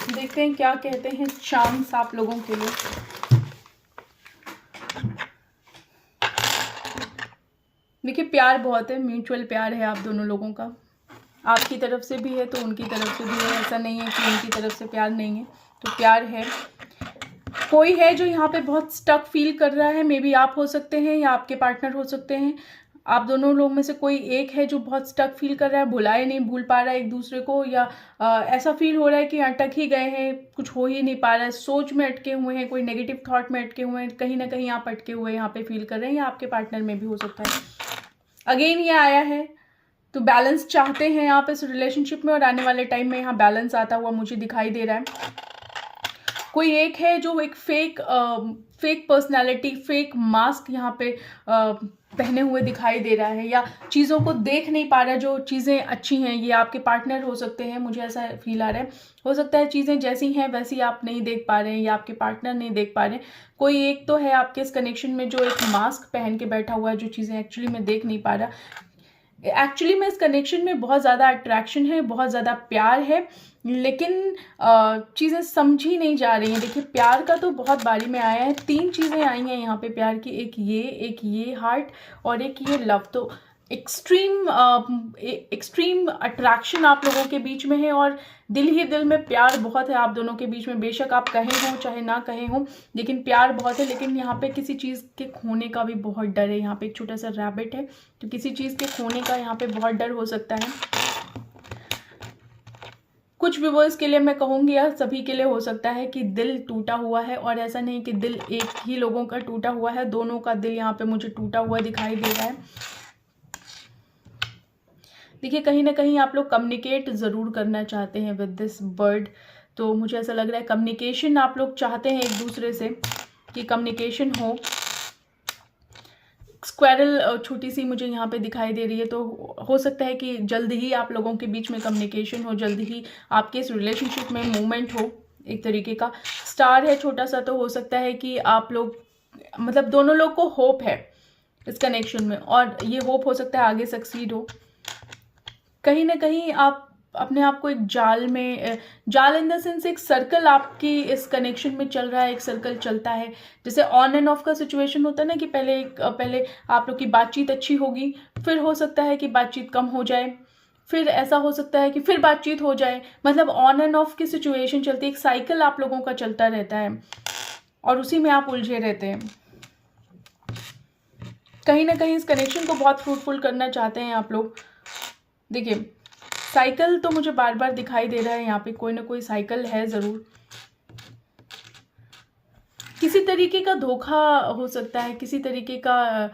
देखते हैं क्या कहते हैं चांस आप लोगों के लिए। देखिए प्यार बहुत है, म्यूचुअल प्यार है आप दोनों लोगों का। आपकी तरफ से भी है तो उनकी तरफ से भी है, ऐसा नहीं है कि उनकी तरफ से प्यार नहीं है, तो प्यार है। कोई है जो यहाँ पे बहुत स्टक फील कर रहा है, मे बी आप हो सकते हैं या आपके पार्टनर हो सकते हैं। आप दोनों लोग में से कोई एक है जो बहुत स्टक फील कर रहा है, भुलाए नहीं, भूल पा रहा है एक दूसरे को, या ऐसा फील हो रहा है कि अटक ही गए हैं, कुछ हो ही नहीं पा रहा है, सोच में अटके हुए हैं, कोई नेगेटिव थॉट में अटके हुए हैं, कहीं ना कहीं आप अटके हुए यहाँ पे फील कर रहे हैं, या आपके पार्टनर में भी हो सकता है। अगेन ये आया है, तो बैलेंस चाहते हैं आप इस रिलेशनशिप में, और आने वाले टाइम में यहाँ बैलेंस आता हुआ मुझे दिखाई दे रहा है। कोई एक है जो एक फेक पर्सनालिटी, फेक मास्क यहाँ पे पहने हुए दिखाई दे रहा है, या चीज़ों को देख नहीं पा रहा है जो चीज़ें अच्छी हैं। ये आपके पार्टनर हो सकते हैं, मुझे ऐसा फील आ रहा है। हो सकता है चीज़ें जैसी हैं वैसी आप नहीं देख पा रहे हैं, या आपके पार्टनर नहीं देख पा रहे हैं। कोई एक तो है आपके इस कनेक्शन में जो एक मास्क पहन के बैठा हुआ है, जो चीज़ें एक्चुअली में देख नहीं पा रहा। एक्चुअली में इस कनेक्शन में बहुत ज़्यादा अट्रैक्शन है, बहुत ज़्यादा प्यार है, लेकिन चीज़ें समझी नहीं जा रही हैं। देखिए प्यार का तो बहुत बारी में आया है, 3 चीज़ें आई हैं यहाँ पे प्यार की, एक ये हार्ट और एक ये लव। तो एक्सट्रीम अट्रैक्शन आप लोगों के बीच में है, और दिल ही दिल में प्यार बहुत है आप दोनों के बीच में। बेशक आप कहे हों चाहे ना कहे हों, लेकिन प्यार बहुत है। लेकिन यहाँ पे किसी चीज़ के खोने का भी बहुत डर है। यहाँ पे एक छोटा सा रैबिट है, तो किसी चीज़ के खोने का यहाँ पे बहुत डर हो सकता है। कुछ व्यूअर्स के लिए मैं कहूँगी, या सभी के लिए हो सकता है कि दिल टूटा हुआ है, और ऐसा नहीं कि दिल एक ही लोगों का टूटा हुआ है, दोनों का दिल यहाँ पे मुझे टूटा हुआ दिखाई दे रहा है। देखिए कहीं ना कहीं आप लोग कम्युनिकेट ज़रूर करना चाहते हैं विद दिस बर्ड। तो मुझे ऐसा लग रहा है कम्युनिकेशन आप लोग चाहते हैं एक दूसरे से, कि कम्युनिकेशन हो। स्क्वायरल छोटी सी मुझे यहाँ पे दिखाई दे रही है, तो हो सकता है कि जल्द ही आप लोगों के बीच में कम्युनिकेशन हो, जल्द ही आपके इस रिलेशनशिप में मूवमेंट हो। एक तरीके का स्टार है छोटा सा, तो हो सकता है कि आप लोग, मतलब दोनों लोग को होप है इस कनेक्शन में, और ये होप हो सकता है आगे सक्सीड हो। कहीं ना कहीं आप अपने आप को एक जाल में, जाल इन द सेंस एक सर्कल आपकी इस कनेक्शन में चल रहा है, एक सर्कल चलता है। जैसे ऑन एंड ऑफ का सिचुएशन होता है ना, कि पहले आप लोग की बातचीत अच्छी होगी, फिर हो सकता है कि बातचीत कम हो जाए, फिर ऐसा हो सकता है कि फिर बातचीत हो जाए। मतलब ऑन एंड ऑफ की सिचुएशन चलती है, एक साइकिल आप लोगों का चलता रहता है और उसी में आप उलझे रहते हैं। कहीं ना कहीं इस कनेक्शन को बहुत फ्रूटफुल करना चाहते हैं आप लोग। देखिए, साइकिल तो मुझे बार बार दिखाई दे रहा है, यहाँ पे कोई ना कोई साइकिल है ज़रूर। किसी तरीके का धोखा हो सकता है, किसी तरीके का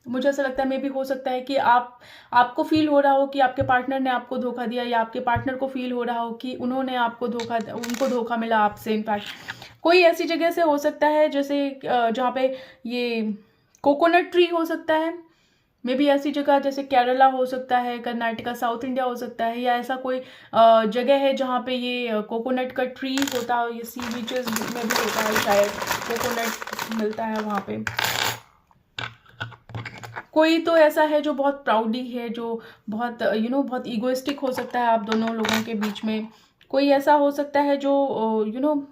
मुझे ऐसा लगता है मे भी हो सकता है कि आपको फील हो रहा हो कि आपके पार्टनर ने आपको धोखा दिया, या आपके पार्टनर को फील हो रहा हो कि उनको धोखा मिला आपसे। इनफैक्ट कोई ऐसी जगह से हो सकता है जैसे जहाँ पे ये कोकोनट ट्री हो सकता है, मे बी ऐसी जगह जैसे केरला हो सकता है, कर्नाटका, साउथ इंडिया हो सकता है, या ऐसा कोई जगह है जहाँ पे ये कोकोनट का ट्री होता है। ये सी बीचेस में भी होता है शायद, कोकोनट मिलता है वहाँ पे। कोई तो ऐसा है जो बहुत प्राउडी है, जो बहुत बहुत ईगोइस्टिक हो सकता है आप दोनों लोगों के बीच में। कोई ऐसा हो सकता है जो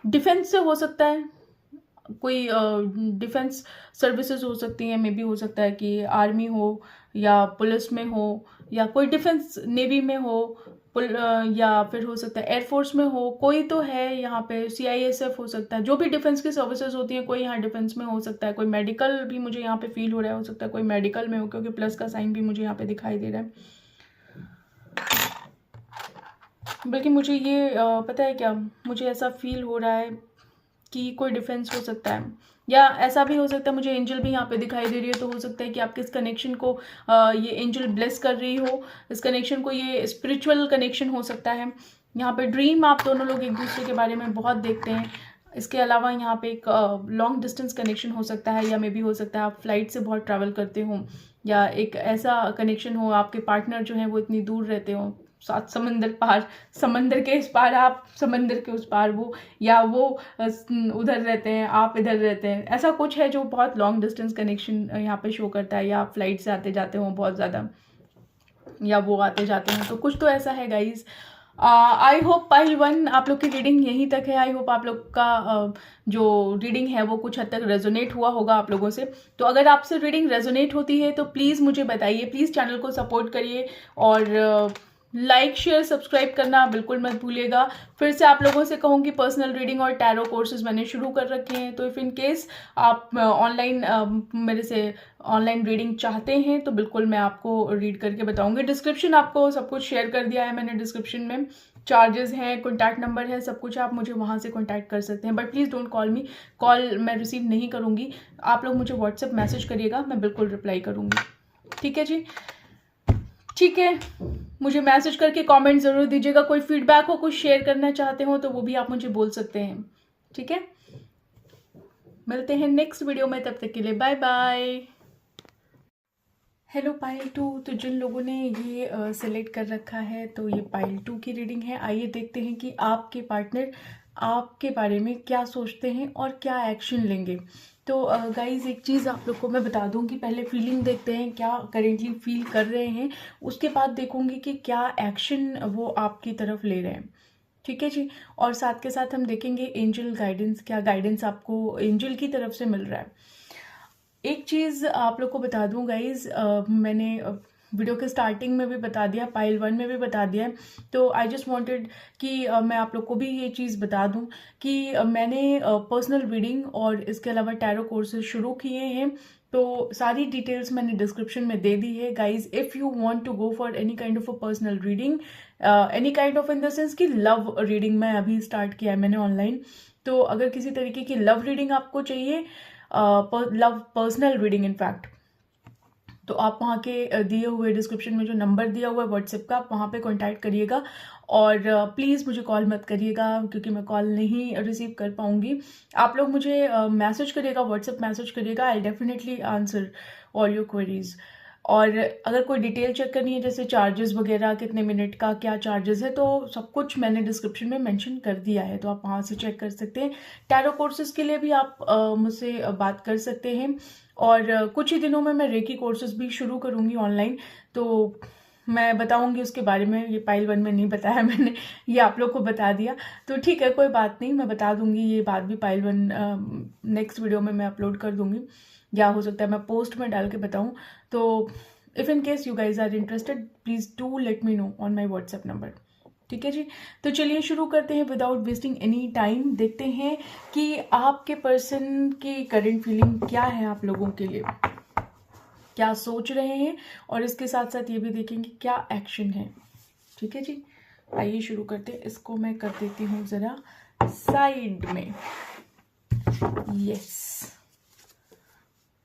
डिफेंस से हो सकता है, कोई डिफेंस सर्विसेज हो सकती हैं, मे बी हो सकता है कि आर्मी हो या पुलिस में हो, या कोई डिफेंस नेवी में हो, या फिर हो सकता है एयरफोर्स में हो। कोई तो है यहाँ पे, CISF हो सकता है, जो भी डिफेंस की सर्विसेज होती हैं, कोई यहाँ डिफेंस में हो सकता है। कोई मेडिकल भी मुझे यहाँ पे फील हो रहा है, हो सकता है कोई मेडिकल में हो, क्योंकि प्लस का साइन भी मुझे यहाँ पे दिखाई दे रहा है। बल्कि मुझे ये पता है क्या, मुझे ऐसा फील हो रहा है कि कोई डिफेंस हो सकता है, या ऐसा भी हो सकता है, मुझे एंजल भी यहाँ पे दिखाई दे रही है, तो हो सकता है कि आपके इस कनेक्शन को ये एंजल ब्लेस कर रही हो, इस कनेक्शन को, ये स्पिरिचुअल कनेक्शन हो सकता है। यहाँ पे ड्रीम आप दोनों लोग एक दूसरे के बारे में बहुत देखते हैं। इसके अलावा यहाँ पे एक लॉन्ग डिस्टेंस कनेक्शन हो सकता है, या मे भी हो सकता है आप फ्लाइट से बहुत ट्रैवल करते हो, या एक ऐसा कनेक्शन हो आपके पार्टनर जो है वो इतनी दूर रहते हो, 7 समंदर पार, समंदर के इस पार आप, समंदर के उस पार वो, या वो उधर रहते हैं, आप इधर रहते हैं। ऐसा कुछ है जो बहुत लॉन्ग डिस्टेंस कनेक्शन यहाँ पे शो करता है, या आप फ्लाइट से आते जाते हो बहुत ज़्यादा, या वो आते जाते हैं, तो कुछ तो ऐसा है गाइज। आई होप पाइल 1 आप लोग की रीडिंग यहीं तक है। आई होप आप लोग का जो रीडिंग है वो कुछ हद तक रेजोनेट हुआ होगा आप लोगों से। तो अगर आपसे रीडिंग रेजोनेट होती है तो प्लीज़ मुझे बताइए, प्लीज़ चैनल को सपोर्ट करिए, और लाइक शेयर सब्सक्राइब करना बिल्कुल मत भूलिएगा। फिर से आप लोगों से कहूँगी, पर्सनल रीडिंग और टैरो कोर्सेज मैंने शुरू कर रखे हैं, तो इफ़ इन केस आप ऑनलाइन मेरे से ऑनलाइन रीडिंग चाहते हैं तो बिल्कुल मैं आपको रीड करके बताऊंगी। डिस्क्रिप्शन आपको सब कुछ शेयर कर दिया है मैंने, डिस्क्रिप्शन में चार्जेस हैं, कॉन्टैक्ट नंबर है, सब कुछ, आप मुझे वहाँ से कॉन्टैक्ट कर सकते हैं। But please don't call me, call मैं रिसीव नहीं करूँगी। आप लोग मुझे व्हाट्सएप मैसेज करिएगा, मैं बिल्कुल रिप्लाई करूँगी। ठीक है जी, ठीक है। मुझे मैसेज करके कमेंट ज़रूर दीजिएगा, कोई फीडबैक हो, कुछ शेयर करना चाहते हो तो वो भी आप मुझे बोल सकते हैं। ठीक है, मिलते हैं नेक्स्ट वीडियो में, तब तक के लिए बाय बाय। हेलो पाइल 2, तो जिन लोगों ने ये सिलेक्ट कर रखा है, तो ये पाइल 2 की रीडिंग है। आइए देखते हैं कि आपके पार्टनर आपके बारे में क्या सोचते हैं और क्या एक्शन लेंगे। तो गाइज एक चीज़ आप लोग को मैं बता दूं कि पहले फीलिंग देखते हैं, क्या करेंटली फील कर रहे हैं, उसके बाद देखूंगी कि क्या एक्शन वो आपकी तरफ ले रहे हैं। ठीक है जी, और साथ के साथ हम देखेंगे एंजल गाइडेंस, क्या गाइडेंस आपको एंजल की तरफ से मिल रहा है। एक चीज़ आप लोग को बता दूं गाइज, मैंने वीडियो के स्टार्टिंग में भी बता दिया, पाइल 1 में भी बता दिया, तो आई जस्ट वांटेड कि मैं आप लोग को भी ये चीज़ बता दूं कि मैंने पर्सनल रीडिंग और इसके अलावा टैरो कोर्सेज शुरू किए हैं। तो सारी डिटेल्स मैंने डिस्क्रिप्शन में दे दी है guys. If you want to go for any kind of a personal reading, any kind of in the sense कि लव रीडिंग मैं अभी स्टार्ट किया है मैंने ऑनलाइन, तो अगर किसी तरीके की लव रीडिंग आपको चाहिए, लव पर्सनल रीडिंग इनफैक्ट, तो आप वहाँ के दिए हुए डिस्क्रिप्शन में जो नंबर दिया हुआ है व्हाट्सएप का, आप वहाँ पे कांटेक्ट करिएगा। और प्लीज़ मुझे कॉल मत करिएगा, क्योंकि मैं कॉल नहीं रिसीव कर पाऊँगी। आप लोग मुझे मैसेज करिएगा, व्हाट्सएप मैसेज करिएगा, I definitely answer all your queries. और अगर कोई डिटेल चेक करनी है जैसे चार्जेस वगैरह, कितने मिनट का क्या चार्जेस है, तो सब कुछ मैंने डिस्क्रिप्शन में मेंशन कर दिया है, तो आप वहाँ से चेक कर सकते हैं। टैरो कोर्सेज के लिए भी आप मुझसे बात कर सकते हैं। और कुछ ही दिनों में मैं रेकी कोर्सेज भी शुरू करूँगी ऑनलाइन, तो मैं बताऊंगी उसके बारे में। ये पाइल 1 में नहीं बताया मैंने, ये आप लोग को बता दिया, तो ठीक है, कोई बात नहीं, मैं बता दूंगी ये बात भी पाइल 1 नेक्स्ट वीडियो में मैं अपलोड कर दूंगी, या हो सकता है मैं पोस्ट में डाल के बताऊं। तो if in case you guys are interested, please do let me know on my WhatsApp number. ठीक है जी, तो चलिए शुरू करते हैं विदाउट वेस्टिंग एनी टाइम। देखते हैं कि आपके पर्सन की करंट फीलिंग क्या है, आप लोगों के लिए क्या सोच रहे हैं, और इसके साथ साथ ये भी देखेंगे क्या एक्शन है। ठीक है जी, आइए शुरू करते हैं। इसको मैं कर देती हूँ ज़रा साइड में। यस,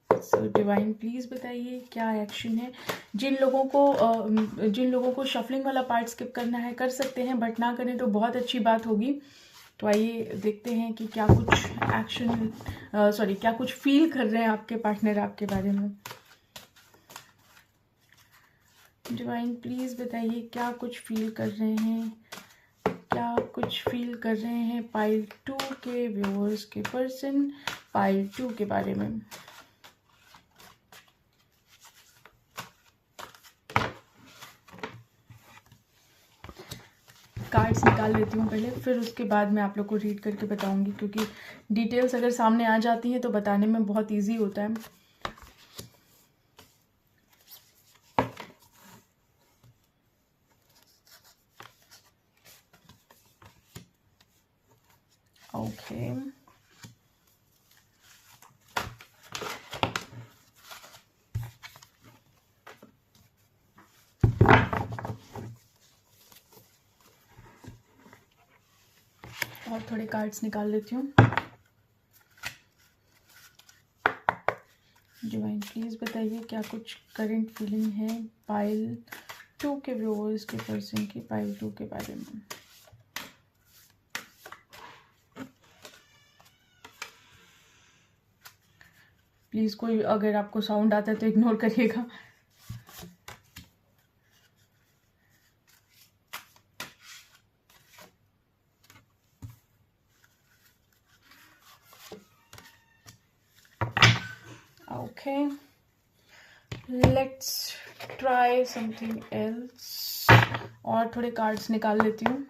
सो डिवाइन प्लीज़ बताइए क्या एक्शन है। जिन लोगों को शफलिंग वाला पार्ट स्किप करना है कर सकते हैं, बट ना करें तो बहुत अच्छी बात होगी। तो आइए देखते हैं कि क्या कुछ एक्शन क्या कुछ फील कर रहे हैं आपके पार्टनर आपके बारे में। डिवाइन प्लीज़ बताइए क्या कुछ फील कर रहे हैं, क्या कुछ फील कर रहे हैं पाइल 2 के व्यूअर्स के पर्सन पाइल 2 के बारे में। कार्ड्स निकाल लेती हूँ पहले, फिर उसके बाद मैं आप लोग को रीड करके बताऊंगी, क्योंकि डिटेल्स अगर सामने आ जाती हैं तो बताने में बहुत इजी होता है। ओके, और थोड़े कार्ड्स निकाल लेती हूँ। डिवाइन प्लीज़ बताइए क्या कुछ करंट फीलिंग है पाइल 2 के व्यूअर्स के पर्सन की पाइल 2 के बारे में। प्लीज़ कोई अगर आपको साउंड आता है तो इग्नोर करिएगा। Okay, let's try something else, और थोड़े कार्ड्स निकाल लेती हूँ।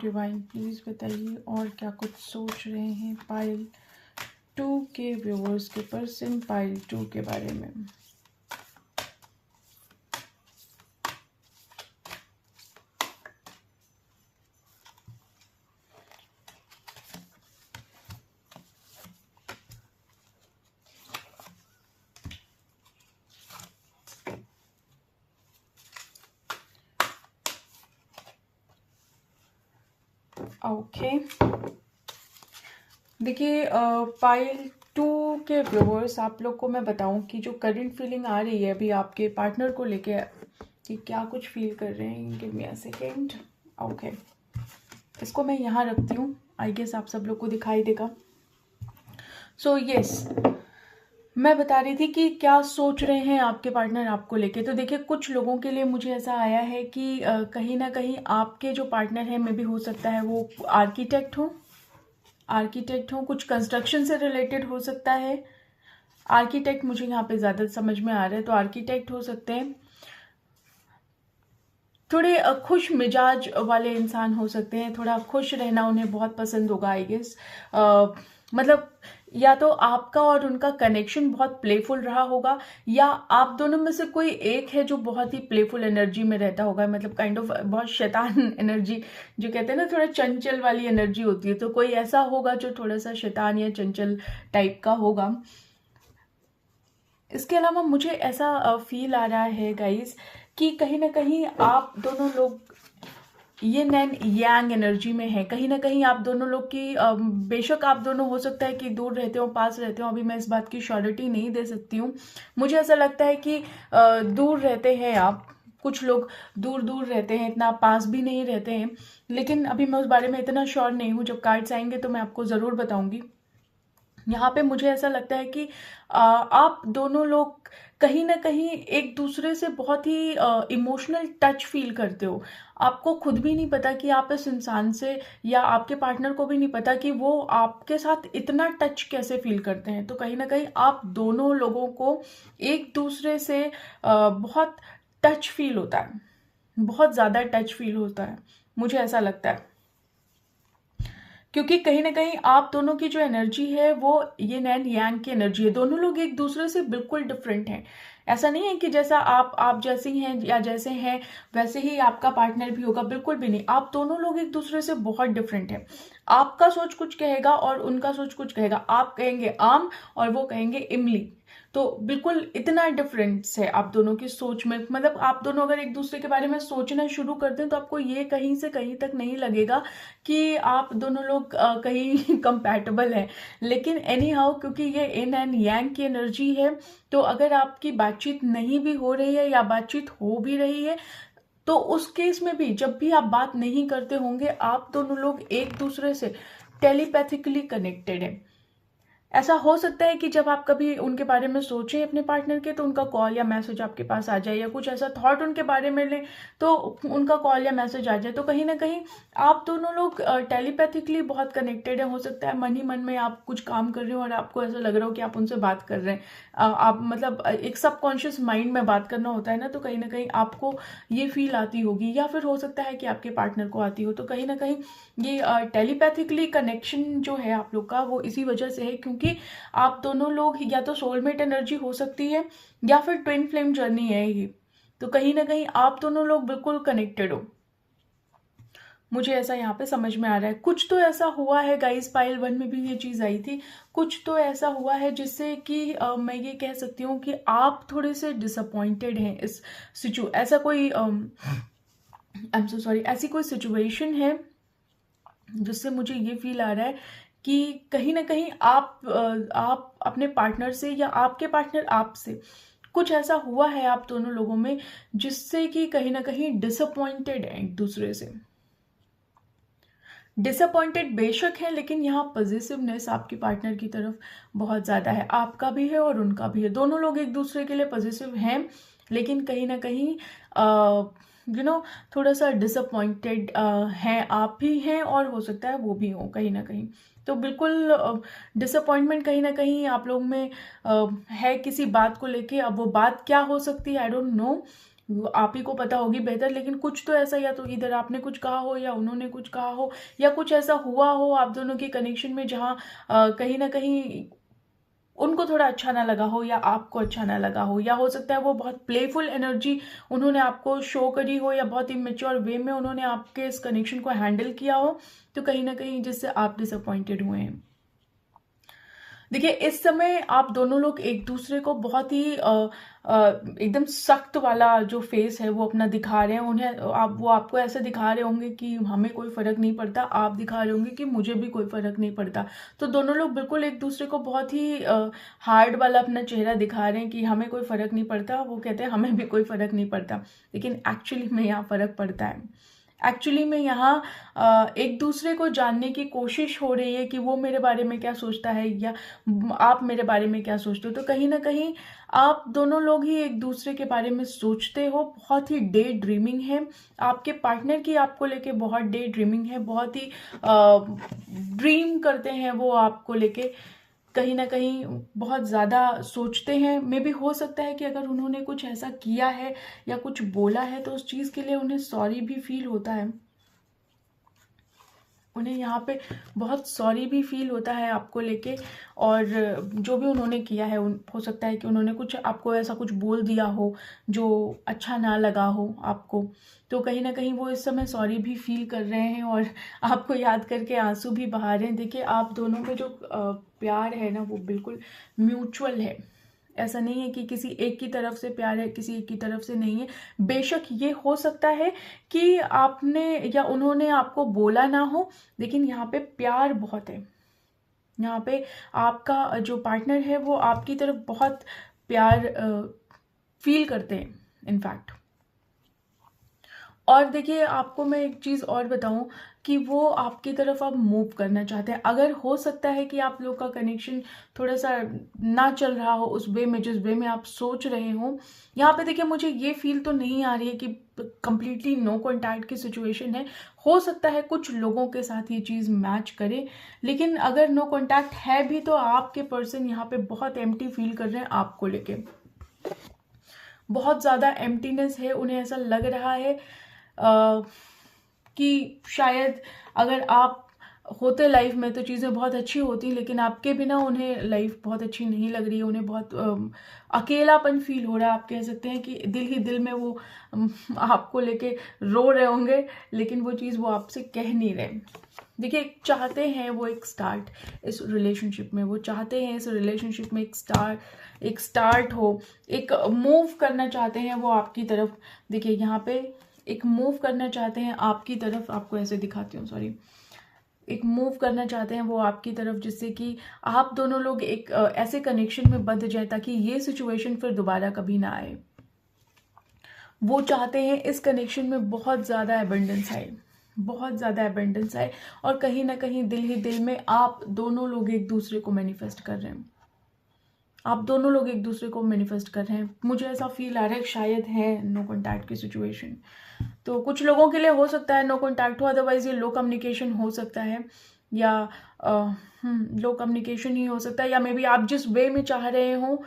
डिवाइन प्लीज़ बताइए और क्या कुछ सोच रहे हैं पाइल 2 के व्यूअर्स के पर्सन पाइल 2 के बारे में। ओके, देखिए पाइल 2 के व्यूअर्स, आप लोग को मैं बताऊं कि जो करंट फीलिंग आ रही है अभी आपके पार्टनर को लेके, कि क्या कुछ फील कर रहे हैं। Give me a second. Okay, इसको मैं यहाँ रखती हूँ, आई गेस आप सब लोग को दिखाई देगा। सो यस, मैं बता रही थी कि क्या सोच रहे हैं आपके पार्टनर आपको लेके। तो देखिए कुछ लोगों के लिए मुझे ऐसा आया है कि कहीं ना कहीं आपके जो पार्टनर है, मे भी हो सकता है वो आर्किटेक्ट हो, कुछ कंस्ट्रक्शन से रिलेटेड हो सकता है। आर्किटेक्ट मुझे यहाँ पे ज़्यादा समझ में आ रहा है, तो आर्किटेक्ट हो सकते हैं। थोड़े खुश मिजाज वाले इंसान हो सकते हैं, थोड़ा खुश रहना उन्हें बहुत पसंद होगा आई गेस। मतलब या तो आपका और उनका कनेक्शन बहुत प्लेफुल रहा होगा, या आप दोनों में से कोई एक है जो बहुत ही प्लेफुल एनर्जी में रहता होगा, मतलब काइंड ऑफ बहुत शैतान एनर्जी, जो कहते हैं ना थोड़ा चंचल वाली एनर्जी होती है, तो कोई ऐसा होगा जो थोड़ा सा शैतान या चंचल टाइप का होगा। इसके अलावा मुझे ऐसा फील आ रहा है गाइस कि कहीं ना कहीं आप दोनों लोग यिन एंड यांग एनर्जी में है। कहीं ना कहीं आप दोनों लोग की बेशक आप दोनों हो सकता है कि दूर रहते हो, पास रहते हो, अभी मैं इस बात की श्योरिटी नहीं दे सकती हूँ। मुझे ऐसा लगता है कि दूर रहते हैं आप, कुछ लोग दूर दूर रहते हैं, इतना पास भी नहीं रहते हैं, लेकिन अभी मैं उस बारे में इतना श्योर नहीं हूँ। जब कार्ड्स आएंगे तो मैं आपको ज़रूर बताऊंगी। यहाँ पे मुझे ऐसा लगता है कि आप दोनों लोग कहीं ना कहीं एक दूसरे से बहुत ही इमोशनल टच फील करते हो। आपको खुद भी नहीं पता कि आप इस इंसान से, या आपके पार्टनर को भी नहीं पता कि वो आपके साथ इतना टच कैसे फील करते हैं। तो कहीं ना कहीं आप दोनों लोगों को एक दूसरे से बहुत टच फील होता है, बहुत ज़्यादा टच फील होता है, मुझे ऐसा लगता है। क्योंकि कहीं ना कहीं आप दोनों की जो एनर्जी है वो यिन एंड यांग की एनर्जी है। दोनों लोग एक दूसरे से बिल्कुल डिफरेंट हैं। ऐसा नहीं है कि जैसा आप जैसे ही हैं या जैसे हैं वैसे ही आपका पार्टनर भी होगा, बिल्कुल भी नहीं। आप दोनों लोग एक दूसरे से बहुत डिफरेंट हैं। आपका सोच कुछ कहेगा और उनका सोच कुछ कहेगा। आप कहेंगे आम और वो कहेंगे इमली। तो बिल्कुल इतना डिफरेंस है आप दोनों की सोच में। मतलब आप दोनों अगर एक दूसरे के बारे में सोचना शुरू कर दें तो आपको ये कहीं से कहीं तक नहीं लगेगा कि आप दोनों लोग कहीं कंपैटिबल हैं। लेकिन एनी हाउ, क्योंकि ये इन एंड यांग की एनर्जी है, तो अगर आपकी बातचीत नहीं भी हो रही है या बातचीत हो भी रही है, तो उस केस में भी जब भी आप बात नहीं करते होंगे, आप दोनों लोग एक दूसरे से टेलीपैथिकली कनेक्टेड हैं। ऐसा हो सकता है कि जब आप कभी उनके बारे में सोचें अपने पार्टनर के, तो उनका कॉल या मैसेज आपके पास आ जाए, या कुछ ऐसा थॉट उनके बारे में लें तो उनका कॉल या मैसेज आ जाए। तो कहीं ना कहीं आप दोनों लोग टेलीपैथिकली बहुत कनेक्टेड हैं। हो सकता है मन ही मन में आप कुछ काम कर रहे हो और आपको ऐसा लग रहा हो कि आप उनसे बात कर रहे हैं। आप मतलब एक सबकॉन्शियस माइंड में बात करना होता है ना, तो कहीं ना कहीं आपको ये फील आती होगी, या फिर हो सकता है कि आपके पार्टनर को आती हो। तो कहीं ना कहीं ये टेलीपैथिकली कनेक्शन जो है आप लोग का, वो इसी वजह से है क्योंकि आप दोनों लोग या तो सोलमेट एनर्जी हो सकती है या फिर ट्विन फ्लेम जर्नी है ये। तो कहीं ना कहीं आप दोनों लोग बिल्कुल कनेक्टेड हो, मुझे ऐसा यहाँ पे समझ में आ रहा है। कुछ तो ऐसा हुआ है गाइस, पाइल 1 में भी ये चीज आई थी। कुछ तो ऐसा हुआ है जिससे कि मैं ये कह सकती हूँ कि आप थोड़े से डिसअपॉइंटेड हैं इस ऐसा कोई आई एम सो सॉरी, ऐसी कोई सिचुएशन है जिससे मुझे ये फील आ रहा है कि कहीं ना कहीं आप अपने पार्टनर से या आपके पार्टनर आपसे कुछ ऐसा हुआ है आप दोनों लोगों में, जिससे कि कहीं ना कहीं डिसअपॉइंटेड है एक दूसरे से। डिसअपॉइंटेड बेशक है, लेकिन यहाँ पॉजिटिवनेस आपकी पार्टनर की तरफ बहुत ज़्यादा है। आपका भी है और उनका भी है। दोनों लोग एक दूसरे के लिए पॉजिटिव हैं, लेकिन कहीं ना कहीं थोड़ा सा डिसअपॉइंटेड हैं। आप भी हैं और हो सकता है वो भी हो कहीं ना कहीं। तो बिल्कुल डिसअपॉइंटमेंट कहीं ना कहीं आप लोग में है किसी बात को लेके। अब वो बात क्या हो सकती है आई डोंट नो, आप ही को पता होगी बेहतर। लेकिन कुछ तो ऐसा, या तो इधर आपने कुछ कहा हो या उन्होंने कुछ कहा हो, या कुछ ऐसा हुआ हो आप दोनों के कनेक्शन में जहाँ कहीं ना कहीं उनको थोड़ा अच्छा ना लगा हो या आपको अच्छा ना लगा हो। या हो सकता है वो बहुत प्लेफुल एनर्जी उन्होंने आपको शो करी हो, या बहुत ही मेच्योर वे में उन्होंने आपके इस कनेक्शन को हैंडल किया हो, तो कहीं ना कहीं जिससे आप डिसअपॉइंटेड हुए हैं। देखिए, इस समय आप दोनों लोग एक दूसरे को बहुत ही एकदम सख्त वाला जो फेस है वो अपना दिखा रहे हैं। उन्हें वो आपको ऐसे दिखा रहे होंगे कि हमें कोई फर्क नहीं पड़ता, आप दिखा रहे होंगे कि मुझे भी कोई फर्क नहीं पड़ता। तो दोनों लोग बिल्कुल एक दूसरे को बहुत ही हार्ड वाला अपना चेहरा दिखा रहे हैं कि हमें कोई फर्क नहीं पड़ता। वो कहते हैं हमें भी कोई फर्क नहीं पड़ता, लेकिन एक्चुअली में यहाँ फर्क पड़ता है। एक्चुअली में यहाँ एक दूसरे को जानने की कोशिश हो रही है कि वो मेरे बारे में क्या सोचता है या आप मेरे बारे में क्या सोचते हो। तो कहीं ना कहीं आप दोनों लोग ही एक दूसरे के बारे में सोचते हो। बहुत ही डे ड्रीमिंग है आपके पार्टनर की, आपको लेके बहुत डे ड्रीमिंग है, बहुत ही ड्रीम करते हैं वो आपको लेके। कहीं ना कहीं बहुत ज़्यादा सोचते हैं। मे भी हो सकता है कि अगर उन्होंने कुछ ऐसा किया है या कुछ बोला है तो उस चीज़ के लिए उन्हें सॉरी भी फील होता है। उन्हें यहाँ पे बहुत सॉरी भी फील होता है आपको लेके। और जो भी उन्होंने किया है, हो सकता है कि उन्होंने कुछ आपको ऐसा कुछ बोल दिया हो जो अच्छा ना लगा हो आपको, तो कहीं ना कहीं वो इस समय सॉरी भी फील कर रहे हैं और आपको याद करके आंसू भी बहा रहे हैं। देखिए, आप दोनों में जो प्यार है ना वो बिल्कुल म्यूचुअल है। ऐसा नहीं है कि किसी एक की तरफ से प्यार है, किसी एक की तरफ से नहीं है। बेशक ये हो सकता है कि आपने या उन्होंने आपको बोला ना हो, लेकिन यहाँ पे प्यार बहुत है। यहाँ पे आपका जो पार्टनर है वो आपकी तरफ बहुत प्यार फील करते हैं इनफैक्ट। और देखिए, आपको मैं एक चीज़ और बताऊं कि वो आपकी तरफ अब मूव करना चाहते हैं। अगर हो सकता है कि आप लोग का कनेक्शन थोड़ा सा ना चल रहा हो उस वे में जिस वे में आप सोच रहे हो। यहाँ पे देखिए, मुझे ये फील तो नहीं आ रही है कि कंप्लीटली नो कॉन्टैक्ट की सिचुएशन है। हो सकता है कुछ लोगों के साथ ये चीज़ मैच करे, लेकिन अगर नो कॉन्टैक्ट है भी तो आपके पर्सन यहाँ पे बहुत एम्प्टी फील कर रहे हैं आपको लेके। बहुत ज़्यादा एम्प्टीनेस है, उन्हें ऐसा लग रहा है कि शायद अगर आप होते लाइफ में तो चीज़ें बहुत अच्छी होती, लेकिन आपके बिना उन्हें लाइफ बहुत अच्छी नहीं लग रही है। उन्हें बहुत अकेलापन फील हो रहा है। आप कह सकते हैं कि दिल ही दिल में वो आपको लेके रो रहे होंगे, लेकिन वो चीज़ वो आपसे कह नहीं रहे। देखिए, चाहते हैं वो एक स्टार्ट इस रिलेशनशिप में, वो चाहते हैं इस रिलेशनशिप में एक स्टार्ट हो, एक मूव करना चाहते हैं वो आपकी तरफ। देखिए, यहाँ पे एक मूव करना चाहते हैं आपकी तरफ, आपको ऐसे दिखाती हूँ, सॉरी, एक मूव करना चाहते हैं वो आपकी तरफ, जिससे कि आप दोनों लोग एक ऐसे कनेक्शन में बंध जाए ताकि ये सिचुएशन फिर दोबारा कभी ना आए। वो चाहते हैं इस कनेक्शन में बहुत ज़्यादा एबंडेंस आए, बहुत ज़्यादा एबंडेंस आए, और कहीं ना कहीं दिल ही दिल में आप दोनों लोग एक दूसरे को मैनिफेस्ट कर रहे हैं। आप दोनों लोग एक दूसरे को मैनिफेस्ट कर रहे हैं। मुझे ऐसा फील आ रहा है शायद है नो कॉन्टैक्ट की सिचुएशन। तो कुछ लोगों के लिए हो सकता है नो कॉन्टैक्ट हो, अदरवाइज ये लो कम्युनिकेशन हो सकता है, या लो कम्युनिकेशन ही हो सकता है, या मे बी आप जिस वे में चाह रहे हो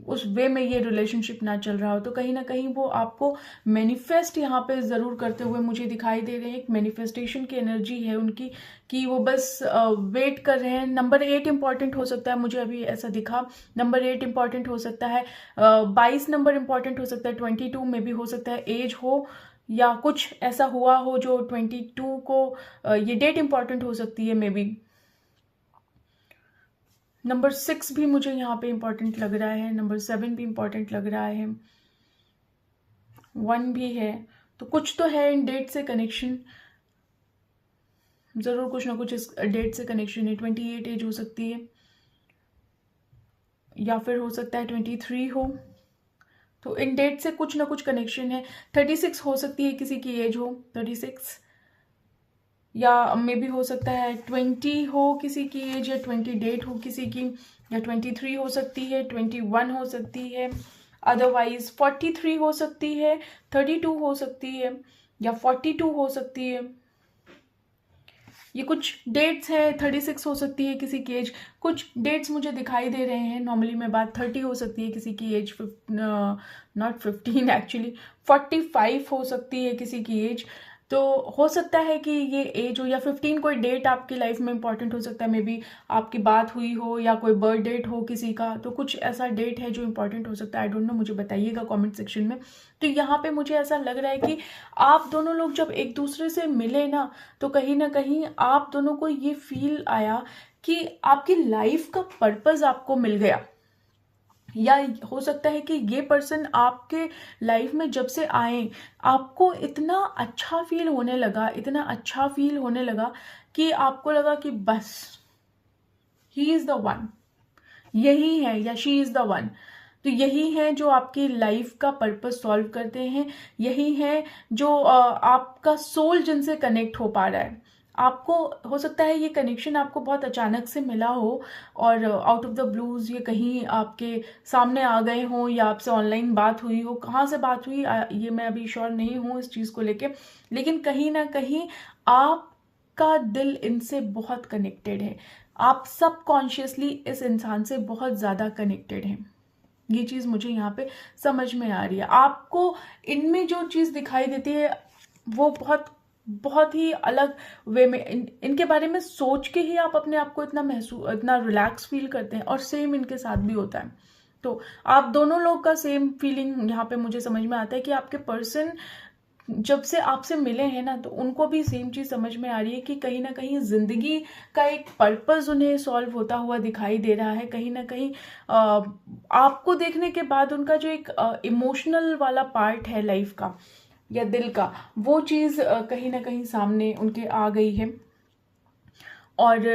उस वे में ये रिलेशनशिप ना चल रहा हो। तो कहीं ना कहीं वो आपको मैनिफेस्ट यहाँ पे ज़रूर करते हुए मुझे दिखाई दे रहे हैं। एक मैनिफेस्टेशन की एनर्जी है उनकी कि वो बस वेट कर रहे हैं। नंबर 8 इंपॉर्टेंट हो सकता है, मुझे अभी ऐसा दिखा। नंबर 8 इंपॉर्टेंट हो सकता है, 22 नंबर इंपॉर्टेंट हो सकता है, 22 में भी हो सकता है एज हो, या कुछ ऐसा हुआ हो जो 22 को ये डेट इंपॉर्टेंट हो सकती है मे बी। नंबर 6 भी मुझे यहाँ पे इंपॉर्टेंट लग रहा है, नंबर 7 भी इंपॉर्टेंट लग रहा है, 1 भी है। तो कुछ तो है इन डेट से कनेक्शन, जरूर कुछ ना कुछ इस डेट से कनेक्शन है। 28 एज हो सकती है, या फिर हो सकता है 23 हो। तो इन डेट से कुछ ना कुछ कनेक्शन है। 36 हो सकती है किसी की एज हो, 36, या मे बी हो सकता है 20 हो किसी की एज, या 20 डेट हो किसी की, या 23 हो सकती है, 21 हो सकती है, अदरवाइज 43 हो सकती है, 32 हो सकती है, या 42 हो सकती है। ये कुछ डेट्स हैं। 36 हो सकती है किसी की एज। कुछ डेट्स मुझे दिखाई दे रहे हैं। नॉर्मली में बात 30 हो सकती है किसी की एज, नॉट 15 एक्चुअली, 45 हो सकती है किसी की एज। तो हो सकता है कि ये एज हो, या 15 कोई डेट आपकी लाइफ में इंपॉर्टेंट हो सकता है। मे बी आपकी बात हुई हो, या कोई बर्थ डेट हो किसी का, तो कुछ ऐसा डेट है जो इंपॉर्टेंट हो सकता है। आई डोंट नो, मुझे बताइएगा कमेंट सेक्शन में। तो यहाँ पे मुझे ऐसा लग रहा है कि आप दोनों लोग जब एक दूसरे से मिले ना, तो कहीं ना कहीं आप दोनों को ये फील आया कि आपकी लाइफ का पर्पस आपको मिल गया। या हो सकता है कि ये पर्सन आपके लाइफ में जब से आए, आपको इतना अच्छा फील होने लगा, इतना अच्छा फील होने लगा कि आपको लगा कि बस ही इज द वन, यही है, या शी इज द वन। तो यही है जो आपकी लाइफ का पर्पस सॉल्व करते हैं, यही है जो आपका सोल जिनसे कनेक्ट हो पा रहा है। आपको हो सकता है ये कनेक्शन आपको बहुत अचानक से मिला हो, और आउट ऑफ द ब्लूज ये कहीं आपके सामने आ गए हों, या आपसे ऑनलाइन बात हुई हो। कहाँ से बात हुई ये मैं अभी श्योर नहीं हूँ इस चीज़ को लेके, लेकिन कहीं ना कहीं आपका दिल इनसे बहुत कनेक्टेड है। आप सबकॉन्शियसली इस इंसान से बहुत ज़्यादा कनेक्टेड हैं। ये चीज़ मुझे यहाँ पे समझ में आ रही है। आपको इनमें जो चीज़ दिखाई देती है वो बहुत ही अलग वे में, इनके बारे में सोच के ही आप अपने आप को इतना रिलैक्स फील करते हैं, और सेम इनके साथ भी होता है। तो आप दोनों लोग का सेम फीलिंग यहाँ पे मुझे समझ में आता है कि आपके पर्सन जब से आपसे मिले हैं ना, तो उनको भी सेम चीज़ समझ में आ रही है कि कहीं ना कहीं ज़िंदगी का एक पर्पस उन्हें सॉल्व होता हुआ दिखाई दे रहा है। कहीं ना कहीं आपको देखने के बाद उनका जो एक इमोशनल वाला पार्ट है लाइफ का या दिल का, वो चीज़ कहीं ना कहीं सामने उनके आ गई है। और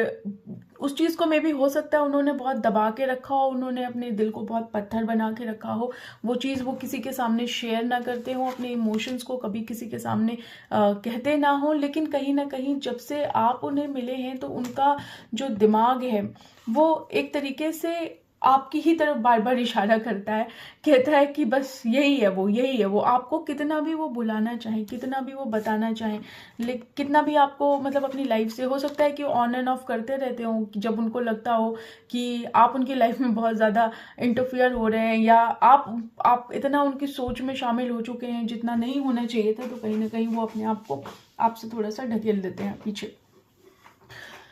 उस चीज़ को मे भी हो सकता है उन्होंने बहुत दबा के रखा हो, उन्होंने अपने दिल को बहुत पत्थर बना के रखा हो, वो चीज़ वो किसी के सामने शेयर ना करते हो, अपने इमोशंस को कभी किसी के सामने कहते ना हो। लेकिन कहीं ना कहीं जब से आप उन्हें मिले हैं, तो उनका जो दिमाग है वो एक तरीके से आपकी ही तरफ बार बार इशारा करता है, कहता है कि बस यही है वो, यही है वो। आपको कितना भी वो बुलाना चाहे, कितना भी वो बताना चाहे, लेकिन कितना भी आपको मतलब अपनी लाइफ से, हो सकता है कि ऑन एंड ऑफ करते रहते हो, जब उनको लगता हो कि आप उनकी लाइफ में बहुत ज़्यादा इंटरफियर हो रहे हैं, या आप इतना उनकी सोच में शामिल हो चुके हैं जितना नहीं होना चाहिए था, तो कहीं ना कहीं वो अपने आप को आपसे थोड़ा सा ढकेल देते हैं पीछे।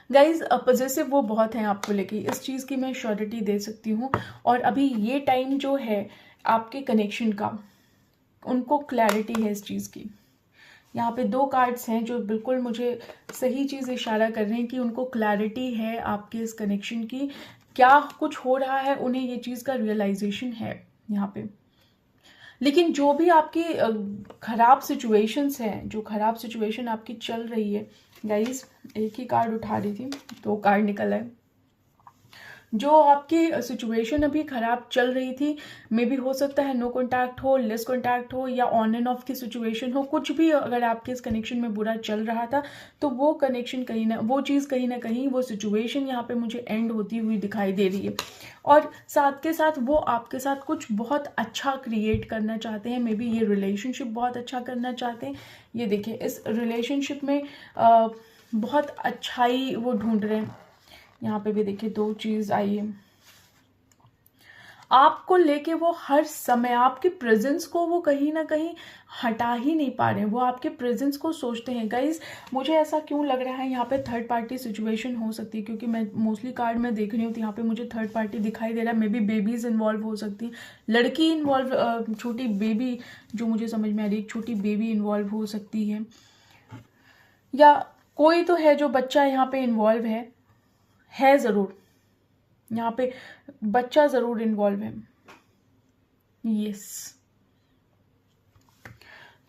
गाइज पॉजिटिव वो बहुत हैं आपको लेके, इस चीज़ की मैं श्योरिटी दे सकती हूँ। और अभी ये टाइम जो है आपके कनेक्शन का, उनको क्लैरिटी है इस चीज़ की। यहाँ पे 2 कार्ड्स हैं जो बिल्कुल मुझे सही चीज़ इशारा कर रहे हैं कि उनको क्लैरिटी है आपके इस कनेक्शन की, क्या कुछ हो रहा है, उन्हें ये चीज़ का रियलाइजेशन है यहाँ पे। लेकिन जो भी आपकी खराब सिचुएशंस हैं, जो खराब सिचुएशन आपकी चल रही है गाइस, एक ही कार्ड उठा रही थी, 2 कार्ड निकल आए। जो आपकी सिचुएशन अभी खराब चल रही थी, मे भी हो सकता है नो कॉन्टैक्ट हो, लेस कॉन्टैक्ट हो, या ऑन एंड ऑफ की सिचुएशन हो, कुछ भी अगर आपके इस कनेक्शन में बुरा चल रहा था, तो वो कनेक्शन कहीं ना, वो चीज़ कहीं ना कहीं, वो सिचुएशन यहाँ पे मुझे एंड होती हुई दिखाई दे रही है। और साथ के साथ वो आपके साथ कुछ बहुत अच्छा क्रिएट करना चाहते हैं, मे बी ये रिलेशनशिप बहुत अच्छा करना चाहते हैं। ये देखिए, इस रिलेशनशिप में बहुत अच्छाई वो ढूंढ रहे हैं। यहाँ पे भी देखिए 2 चीज़ आई है आपको लेके। वो हर समय आपके प्रेजेंस को वो कहीं ना कहीं हटा ही नहीं पा रहे हैं, वो आपके प्रेजेंस को सोचते हैं। गाइज मुझे ऐसा क्यों लग रहा है, यहाँ पे थर्ड पार्टी सिचुएशन हो सकती है, क्योंकि मैं मोस्टली कार्ड में देख रही हूँ, तो यहाँ पे मुझे थर्ड पार्टी दिखाई दे रहा है। मे बी बेबीज इन्वॉल्व हो सकती है, लड़की इन्वॉल्व, छोटी बेबी, जो मुझे समझ में आ रही है, छोटी बेबी इन्वॉल्व हो सकती है, या कोई तो है जो बच्चा यहाँ पे इन्वॉल्व है ज़रूर, यहाँ पे बच्चा ज़रूर इन्वॉल्व है। यस,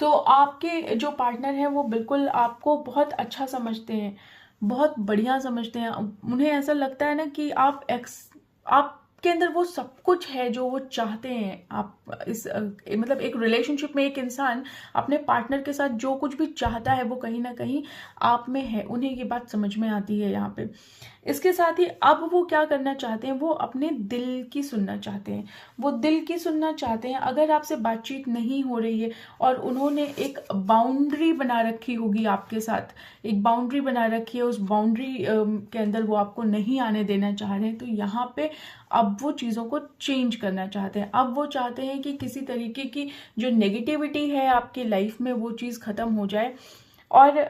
तो आपके जो पार्टनर हैं वो बिल्कुल आपको बहुत अच्छा समझते हैं, बहुत बढ़िया समझते हैं। उन्हें ऐसा लगता है ना कि आपके अंदर वो सब कुछ है जो वो चाहते हैं। आप इस मतलब एक रिलेशनशिप में एक इंसान अपने पार्टनर के साथ जो कुछ भी चाहता है, वो कहीं ना कहीं आप में है। उन्हें ये बात समझ में आती है यहाँ पे। इसके साथ ही अब वो क्या करना चाहते हैं, वो अपने दिल की सुनना चाहते हैं, वो दिल की सुनना चाहते हैं। अगर आपसे बातचीत नहीं हो रही है और उन्होंने एक बाउंड्री बना रखी होगी आपके साथ, एक बाउंड्री बना रखी है, उस बाउंड्री के अंदर वो आपको नहीं आने देना चाह रहे हैं, तो यहाँ पे अब वो चीज़ों को चेंज करना चाहते हैं। अब वो चाहते हैं कि किसी तरीके की जो नेगेटिविटी है आपकी लाइफ में, वो चीज़ ख़त्म हो जाए। और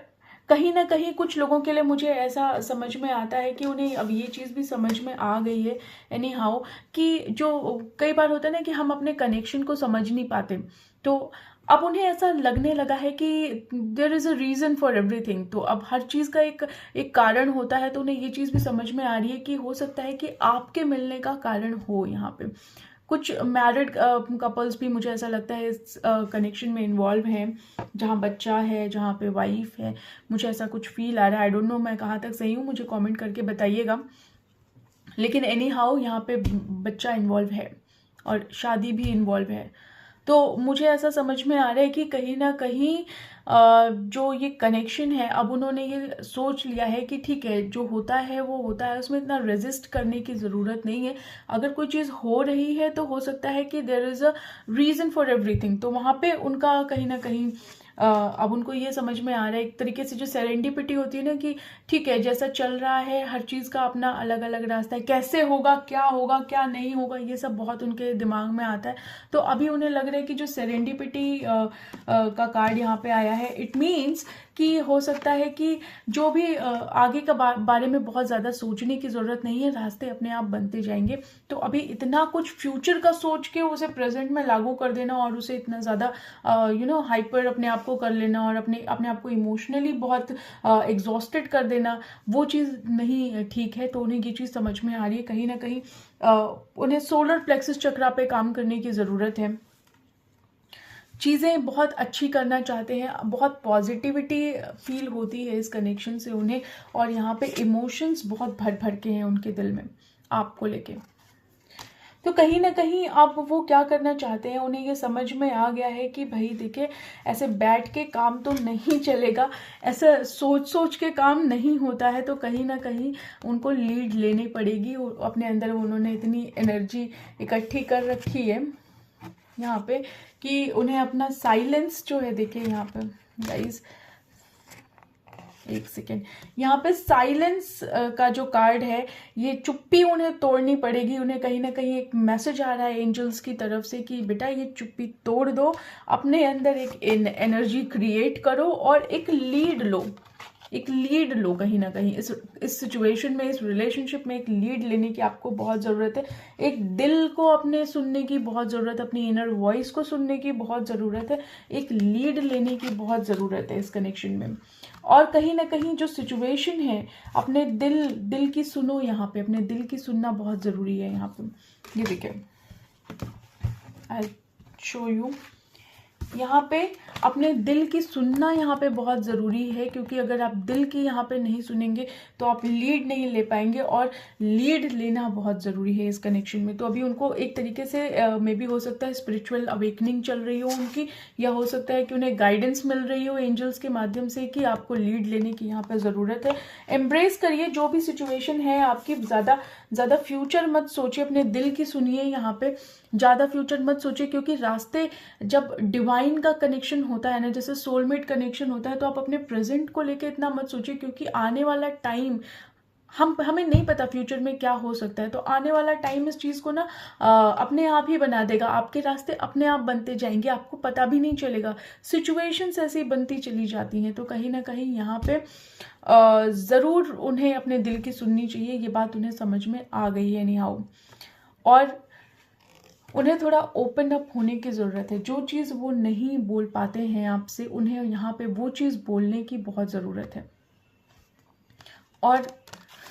कहीं ना कहीं कुछ लोगों के लिए मुझे ऐसा समझ में आता है कि उन्हें अब ये चीज़ भी समझ में आ गई है एनी हाउ, कि जो कई बार होता है ना कि हम अपने कनेक्शन को समझ नहीं पाते, तो अब उन्हें ऐसा लगने लगा है कि there is a reason for everything. तो अब हर चीज़ का एक कारण होता है, तो उन्हें ये चीज़ भी समझ में आ रही है कि हो सकता है कि आपके मिलने का कारण हो यहाँ पे। कुछ मैरिड कपल्स भी मुझे ऐसा लगता है इस कनेक्शन में इन्वॉल्व हैं, जहाँ बच्चा है, जहाँ पे वाइफ है। मुझे ऐसा कुछ फील आ रहा है, आई डोंट नो मैं कहाँ तक सही हूँ, मुझे कमेंट करके बताइएगा। लेकिन एनी हाउ यहाँ पे बच्चा इन्वॉल्व है और शादी भी इन्वॉल्व है। तो मुझे ऐसा समझ में आ रहा है कि कहीं ना कहीं जो ये कनेक्शन है, अब उन्होंने ये सोच लिया है कि ठीक है, जो होता है वो होता है, उसमें इतना रेजिस्ट करने की ज़रूरत नहीं है। अगर कोई चीज़ हो रही है तो हो सकता है कि there is a reason for everything. तो वहाँ पे उनका कहीं ना कहीं अब उनको ये समझ में आ रहा है, एक तरीके से जो सेरेंडिपिटी होती है ना, कि ठीक है जैसा चल रहा है, हर चीज़ का अपना अलग अलग रास्ता है, कैसे होगा क्या नहीं होगा, ये सब बहुत उनके दिमाग में आता है। तो अभी उन्हें लग रहा है कि जो सेरेंडिपिटी का कार्ड यहाँ पे आया है, इट मीन्स कि हो सकता है कि जो भी आगे का बारे में बहुत ज़्यादा सोचने की ज़रूरत नहीं है, रास्ते अपने आप बनते जाएंगे। तो अभी इतना कुछ फ्यूचर का सोच के उसे प्रेजेंट में लागू कर देना और उसे इतना ज़्यादा हाइपर अपने आप को कर लेना और अपने आप को इमोशनली बहुत एग्जॉस्टेड कर देना, वो चीज़ नहीं ठीक है। तो उन्हें ये चीज़ समझ में आ रही है, कहीं ना कहीं उन्हें सोलर प्लेक्सस चक्रा पे काम करने की ज़रूरत है। चीज़ें बहुत अच्छी करना चाहते हैं, बहुत पॉजिटिविटी फील होती है इस कनेक्शन से उन्हें, और यहाँ पे इमोशंस बहुत भर भर के हैं उनके दिल में आपको लेके। तो कहीं ना कहीं अब वो क्या करना चाहते हैं, उन्हें ये समझ में आ गया है कि भाई देखिए, ऐसे बैठ के काम तो नहीं चलेगा, ऐसा सोच सोच के काम नहीं होता है। तो कहीं ना कहीं उनको लीड लेनी पड़ेगी। अपने अंदर उन्होंने इतनी एनर्जी इकट्ठी कर रखी है यहाँ पे कि उन्हें अपना साइलेंस जो है, देखिए यहाँ पे गाइस, एक सेकेंड, यहाँ पे साइलेंस का जो कार्ड है, ये चुप्पी उन्हें तोड़नी पड़ेगी। उन्हें कहीं ना कहीं एक मैसेज आ रहा है एंजल्स की तरफ से कि बेटा ये चुप्पी तोड़ दो, अपने अंदर एक एनर्जी क्रिएट करो और एक लीड लो, एक लीड लो। कहीं ना कहीं इस सिचुएशन में, इस रिलेशनशिप में एक लीड लेने की आपको बहुत ज़रूरत है। एक दिल को अपने सुनने की बहुत ज़रूरत है, अपनी इनर वॉइस को सुनने की बहुत ज़रूरत है, एक लीड लेने की बहुत ज़रूरत है इस कनेक्शन में। और कहीं ना कहीं जो सिचुएशन है, अपने दिल की सुनो। यहाँ पे अपने दिल की सुनना बहुत ज़रूरी है। यहाँ पे ये देखिए, आई शो यू, यहाँ पे अपने दिल की सुनना यहाँ पे बहुत ज़रूरी है, क्योंकि अगर आप दिल की यहाँ पे नहीं सुनेंगे तो आप लीड नहीं ले पाएंगे, और लीड लेना बहुत ज़रूरी है इस कनेक्शन में। तो अभी उनको एक तरीके से मे बी हो सकता है स्पिरिचुअल अवेकनिंग चल रही हो उनकी, या हो सकता है कि उन्हें गाइडेंस मिल रही हो एंजल्स के माध्यम से कि आपको लीड लेने की यहाँ पर ज़रूरत है। एम्ब्रेस करिए जो भी सिचुएशन है आपकी, ज़्यादा फ्यूचर मत सोचिए, अपने दिल की सुनिए यहाँ पे, ज़्यादा फ्यूचर मत सोचिए। क्योंकि रास्ते, जब डिवाइन का कनेक्शन होता है ना, जैसे सोलमेट कनेक्शन होता है, तो आप अपने प्रेजेंट को लेके इतना मत सोचिए, क्योंकि आने वाला टाइम हमें नहीं पता फ्यूचर में क्या हो सकता है। तो आने वाला टाइम इस चीज़ को ना अपने आप ही बना देगा, आपके रास्ते अपने आप बनते जाएंगे, आपको पता भी नहीं चलेगा। सिचुएशंस ऐसी बनती चली जाती हैं। तो कहीं ना कहीं यहाँ पे ज़रूर उन्हें अपने दिल की सुननी चाहिए। ये बात उन्हें समझ में आ गई है निहाउ, और उन्हें थोड़ा ओपन अप होने की ज़रूरत है। जो चीज़ वो नहीं बोल पाते हैं आपसे, उन्हें यहाँ पे वो चीज़ बोलने की बहुत ज़रूरत है। और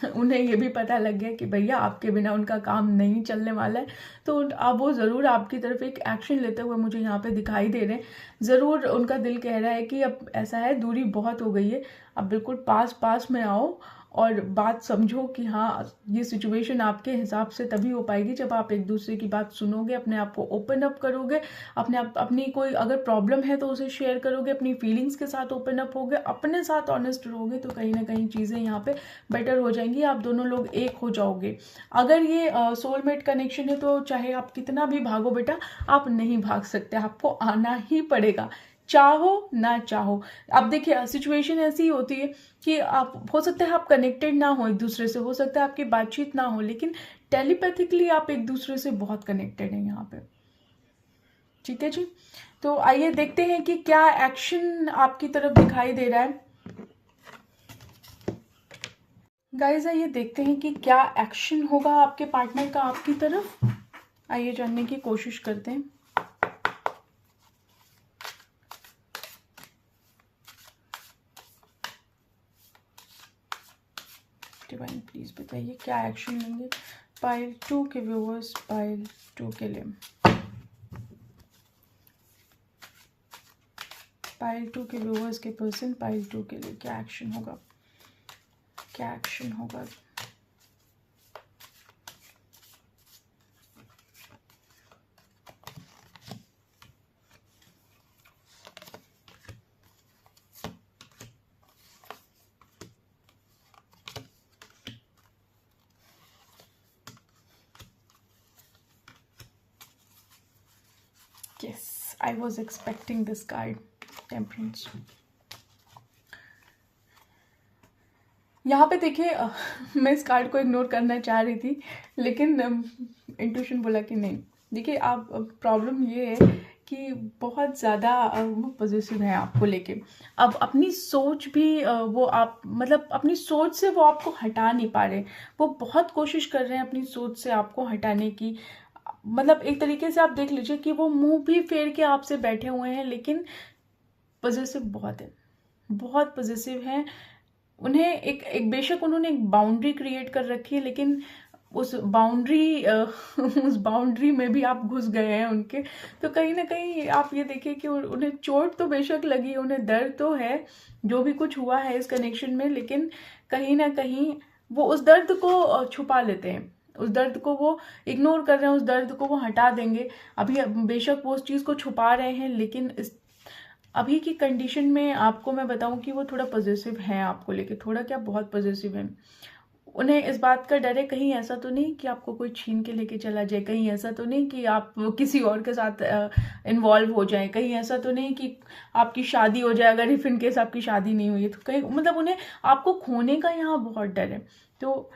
उन्हें ये भी पता लग गया कि भैया आपके बिना उनका काम नहीं चलने वाला है। तो अब वो ज़रूर आपकी तरफ एक एक्शन लेते हुए मुझे यहाँ पे दिखाई दे रहे हैं। ज़रूर उनका दिल कह रहा है कि अब ऐसा है, दूरी बहुत हो गई है, अब बिल्कुल पास में आओ और बात समझो कि हाँ, ये सिचुएशन आपके हिसाब से तभी हो पाएगी जब आप एक दूसरे की बात सुनोगे, अपने आप को ओपन अप करोगे, अपनी कोई अगर प्रॉब्लम है तो उसे शेयर करोगे, अपनी फीलिंग्स के साथ ओपन अप होगे, अपने साथ ऑनेस्ट रहोगे, तो कहीं ना कहीं चीज़ें यहाँ पे बेटर हो जाएंगी, आप दोनों लोग एक हो जाओगे। अगर ये सोलमेट कनेक्शन है तो चाहे आप कितना भी भागो बेटा, आप नहीं भाग सकते, आपको आना ही पड़ेगा, चाहो ना चाहो। अब देखिए, सिचुएशन ऐसी होती है कि आप, हो सकता है आप कनेक्टेड ना हो एक दूसरे से, हो सकता है आपकी बातचीत ना हो, लेकिन टेलीपैथिकली आप एक दूसरे से बहुत कनेक्टेड हैं यहाँ पे। ठीक है जी, तो आइए देखते हैं कि क्या एक्शन आपकी तरफ दिखाई दे रहा है। गाइस आइए देखते हैं कि क्या एक्शन होगा आपके पार्टनर का आपकी तरफ। आइए जानने की कोशिश करते हैं। डिवाइन प्लीज बताइए क्या एक्शन लेंगे पाइल 2 के व्यूअर्स, पाइल 2 के लिए, पाइल 2 के व्यूअर्स के पर्सन, पाइल 2 के लिए क्या एक्शन होगा, क्या एक्शन होगा। Yes, I was expecting this card, Temperance. यहाँ पे देखिए, मैं इस कार्ड को इग्नोर करना चाह रही थी, लेकिन इंट्यूशन बोला कि नहीं। देखिए, आप प्रॉब्लम ये है कि बहुत ज़्यादा वो पॉजिटिव है आपको लेके। अब अपनी सोच भी वो आप मतलब अपनी सोच से वो आपको हटा नहीं पा रहे। वो बहुत कोशिश कर रहे हैं अपनी सोच से आपको हटाने की। मतलब एक तरीके से आप देख लीजिए कि वो मुंह भी फेर के आपसे बैठे हुए हैं, लेकिन पॉजिटिव बहुत है, बहुत पॉजिटिव हैं। उन्हें एक एक बेशक उन्होंने एक बाउंड्री क्रिएट कर रखी है, लेकिन उस बाउंड्री उस बाउंड्री में भी आप घुस गए हैं उनके। तो कहीं ना कहीं आप ये देखिए कि उन्हें चोट तो बेशक लगी, उन्हें दर्द तो है जो भी कुछ हुआ है इस कनेक्शन में, लेकिन कहीं ना कहीं वो उस दर्द को छुपा लेते हैं, उस दर्द को वो इग्नोर कर रहे हैं, उस दर्द को वो हटा देंगे। अभी बेशक वो उस चीज़ को छुपा रहे हैं, लेकिन इस अभी की कंडीशन में आपको मैं बताऊं कि वो थोड़ा पॉजिटिव हैं आपको लेके, थोड़ा क्या बहुत पॉजिटिव हैं। उन्हें इस बात का डर है कहीं ऐसा तो नहीं कि आपको कोई छीन के लेके चला जाए, कहीं ऐसा तो नहीं कि आप किसी और के साथ इन्वॉल्व हो जाए, कहीं ऐसा तो नहीं कि आपकी शादी हो जाए, अगर इफ इन केस आपकी शादी नहीं हुई है तो कहीं मतलब उन्हें आपको खोने का यहाँ बहुत डर है। तो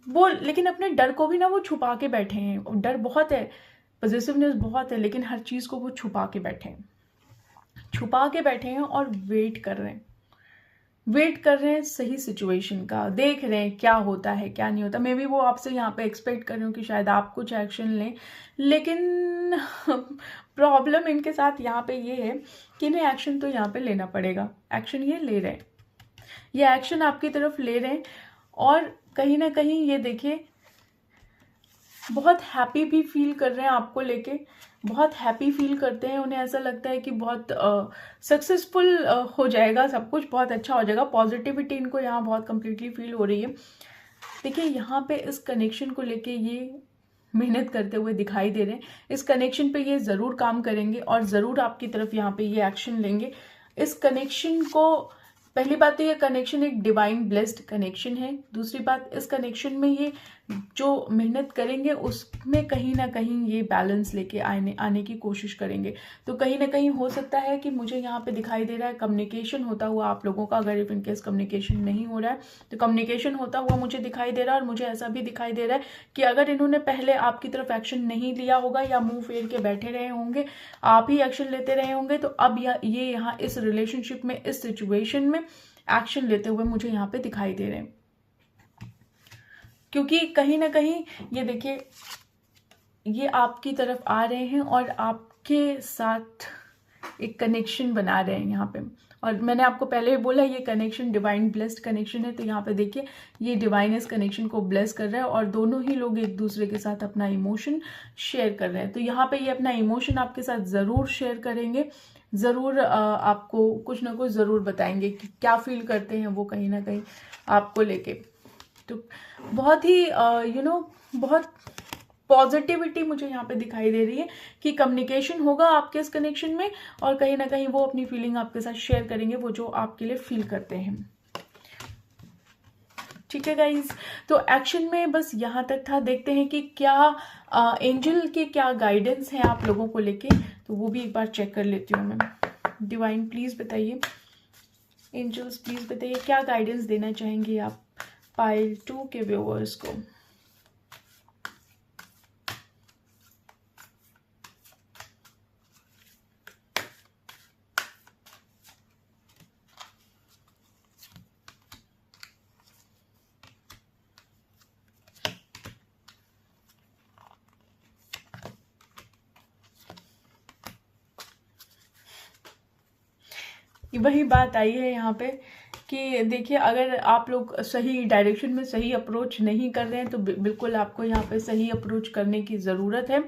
वो लेकिन अपने डर को भी ना वो छुपा के बैठे हैं। डर बहुत है, पॉजिटिवनेस बहुत है, लेकिन हर चीज़ को वो छुपा के बैठे हैं, छुपा के बैठे हैं और वेट कर रहे हैं, वेट कर रहे हैं सही सिचुएशन का, देख रहे हैं क्या होता है क्या नहीं होता। मे बी वो आपसे यहाँ पे एक्सपेक्ट कर रही हूँ कि शायद आप कुछ एक्शन लें, लेकिन प्रॉब्लम इनके साथ यहाँ पे ये है कि इन्हें एक्शन तो यहाँ पे लेना पड़ेगा। एक्शन ये ले रहे हैं, ये एक्शन आपकी तरफ ले रहे हैं, और कहीं ना कहीं ये देखिए बहुत हैप्पी भी फील कर रहे हैं आपको लेके, बहुत हैप्पी फील करते हैं। उन्हें ऐसा लगता है कि बहुत सक्सेसफुल हो जाएगा, सब कुछ बहुत अच्छा हो जाएगा। पॉजिटिविटी इनको यहाँ बहुत कंप्लीटली फील हो रही है। देखिए यहाँ पे इस कनेक्शन को लेके ये मेहनत करते हुए दिखाई दे रहे हैं। इस कनेक्शन पे ये ज़रूर काम करेंगे और ज़रूर आपकी तरफ यहाँ पे ये एक्शन लेंगे। इस कनेक्शन को पहली बात तो ये कनेक्शन एक डिवाइन ब्लेस्ड कनेक्शन है। दूसरी बात, इस कनेक्शन में ये जो मेहनत करेंगे उसमें कहीं ना कहीं ये बैलेंस लेके आने की कोशिश करेंगे। तो कहीं ना कहीं हो सकता है कि मुझे यहाँ पे दिखाई दे रहा है कम्युनिकेशन होता हुआ आप लोगों का, अगर इफ इनकेस कम्युनिकेशन नहीं हो रहा है तो कम्युनिकेशन होता हुआ मुझे दिखाई दे रहा है। और मुझे ऐसा भी दिखाई दे रहा है कि अगर इन्होंने पहले आपकी तरफ एक्शन नहीं लिया होगा या मुंह फेर के बैठे रहे होंगे, आप ही एक्शन लेते रहे होंगे, तो अब ये यहाँ इस रिलेशनशिप में, इस सिचुएशन में एक्शन लेते हुए मुझे यहाँ पे दिखाई दे रहे हैं। क्योंकि कहीं ना कहीं ये देखिए ये आपकी तरफ आ रहे हैं और आपके साथ एक कनेक्शन बना रहे हैं यहाँ पे। और मैंने आपको पहले ही बोला ये कनेक्शन डिवाइन ब्लेस्ड कनेक्शन है। तो यहाँ पे देखिए ये डिवाइन इस कनेक्शन को ब्लेस कर रहा है और दोनों ही लोग एक दूसरे के साथ अपना इमोशन शेयर कर रहे हैं। तो यहाँ पे ये अपना इमोशन आपके साथ ज़रूर शेयर करेंगे, ज़रूर आपको कुछ ना कुछ ज़रूर बताएंगे कि क्या फील करते हैं वो कहीं ना कहीं आपको लेके। तो बहुत ही बहुत पॉजिटिविटी मुझे यहाँ पे दिखाई दे रही है कि कम्युनिकेशन होगा आपके इस कनेक्शन में और कहीं ना कहीं वो अपनी फीलिंग आपके साथ शेयर करेंगे, वो जो आपके लिए फील करते हैं। ठीक है गाइज, तो एक्शन में बस यहाँ तक था। देखते हैं कि क्या एंजल के क्या गाइडेंस है आप लोगों को लेके, तो वो भी एक बार चेक कर लेती हूँ मैं। डिवाइन प्लीज बताइए, एंजल्स प्लीज बताइए क्या गाइडेंस देना चाहेंगे आप पाइल 2 के व्यूअर्स को। वही बात आई है यहाँ पे कि देखिए अगर आप लोग सही डायरेक्शन में सही अप्रोच नहीं कर रहे हैं तो बिल्कुल आपको यहाँ पे सही अप्रोच करने की ज़रूरत है।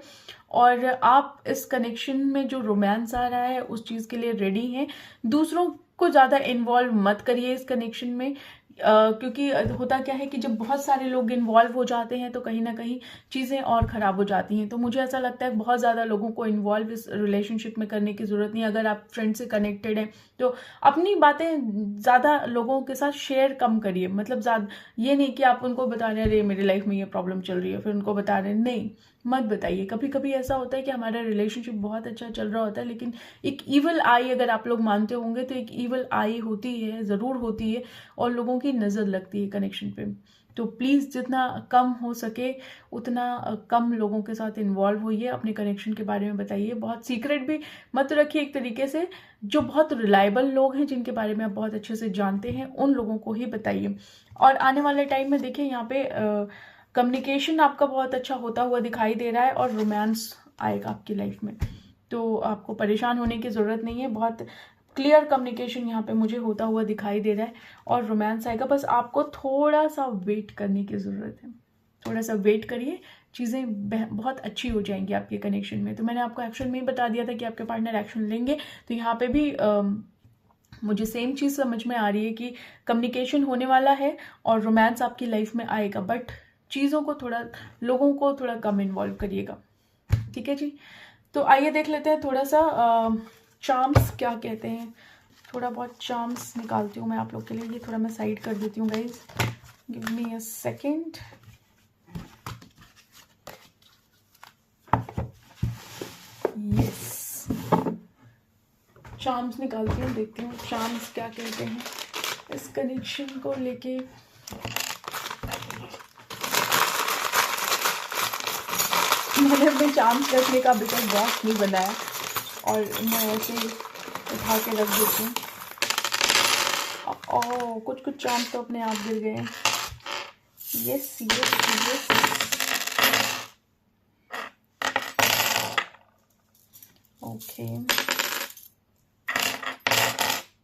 और आप इस कनेक्शन में जो रोमांस आ रहा है उस चीज़ के लिए रेडी हैं। दूसरों को ज़्यादा इन्वॉल्व मत करिए इस कनेक्शन में, क्योंकि होता क्या है कि जब बहुत सारे लोग इन्वॉल्व हो जाते हैं तो कहीं ना कहीं चीज़ें और ख़राब हो जाती हैं। तो मुझे ऐसा लगता है बहुत ज़्यादा लोगों को इन्वॉल्व इस रिलेशनशिप में करने की ज़रूरत नहीं। अगर आप फ्रेंड से कनेक्टेड हैं तो अपनी बातें ज़्यादा लोगों के साथ शेयर कम करिए। मतलब ज़्यादा ये नहीं कि आप उनको बता रहे हैं अरे मेरी लाइफ में ये प्रॉब्लम चल रही है, फिर उनको बता रहे हैं, नहीं मत बताइए। कभी कभी ऐसा होता है कि हमारा रिलेशनशिप बहुत अच्छा चल रहा होता है लेकिन एक ईवल आई, अगर आप लोग मानते होंगे तो एक ईवल आई होती है, ज़रूर होती है, और लोगों की नज़र लगती है कनेक्शन पे। तो प्लीज़ जितना कम हो सके उतना कम लोगों के साथ इन्वॉल्व होइए, अपने कनेक्शन के बारे में बताइए, बहुत सीक्रेट भी मत रखिए। एक तरीके से जो बहुत रिलायबल लोग हैं, जिनके बारे में आप बहुत अच्छे से जानते हैं, उन लोगों को ही बताइए। और आने वाले टाइम में देखिए यहाँ पे कम्युनिकेशन आपका बहुत अच्छा होता हुआ दिखाई दे रहा है और रोमांस आएगा आपकी लाइफ में, तो आपको परेशान होने की ज़रूरत नहीं है। बहुत क्लियर कम्युनिकेशन यहाँ पे मुझे होता हुआ दिखाई दे रहा है और रोमांस आएगा। बस आपको थोड़ा सा वेट करने की ज़रूरत है, थोड़ा सा वेट करिए, चीज़ें बहुत अच्छी हो जाएंगी आपके कनेक्शन में। तो मैंने आपको एक्शन में ही बता दिया था कि आपके पार्टनर एक्शन लेंगे, तो यहाँ पे भी मुझे सेम चीज़ समझ में आ रही है कि कम्युनिकेशन होने वाला है और रोमांस आपकी लाइफ में आएगा, बट चीज़ों को थोड़ा, लोगों को थोड़ा कम इन्वॉल्व करिएगा, ठीक है जी। तो आइए देख लेते हैं थोड़ा सा चार्म्स क्या कहते हैं, थोड़ा बहुत चार्म्स निकालती हूँ मैं आप लोग के लिए। ये थोड़ा मैं साइड कर देती हूँ guys, give me a second. Yes, charms निकालती हूँ, देखती हूँ चार्म्स क्या कहते हैं इस कनेक्शन को लेके। मैंने अपने चार्म्स रखने का अभी तक बॉक्स नहीं बनाया और मैं ऐसे उठा के रख देती हूँ। ओह, कुछ कुछ चार्म्स तो अपने आप गिर गए हैं। यस यस यस, ओके,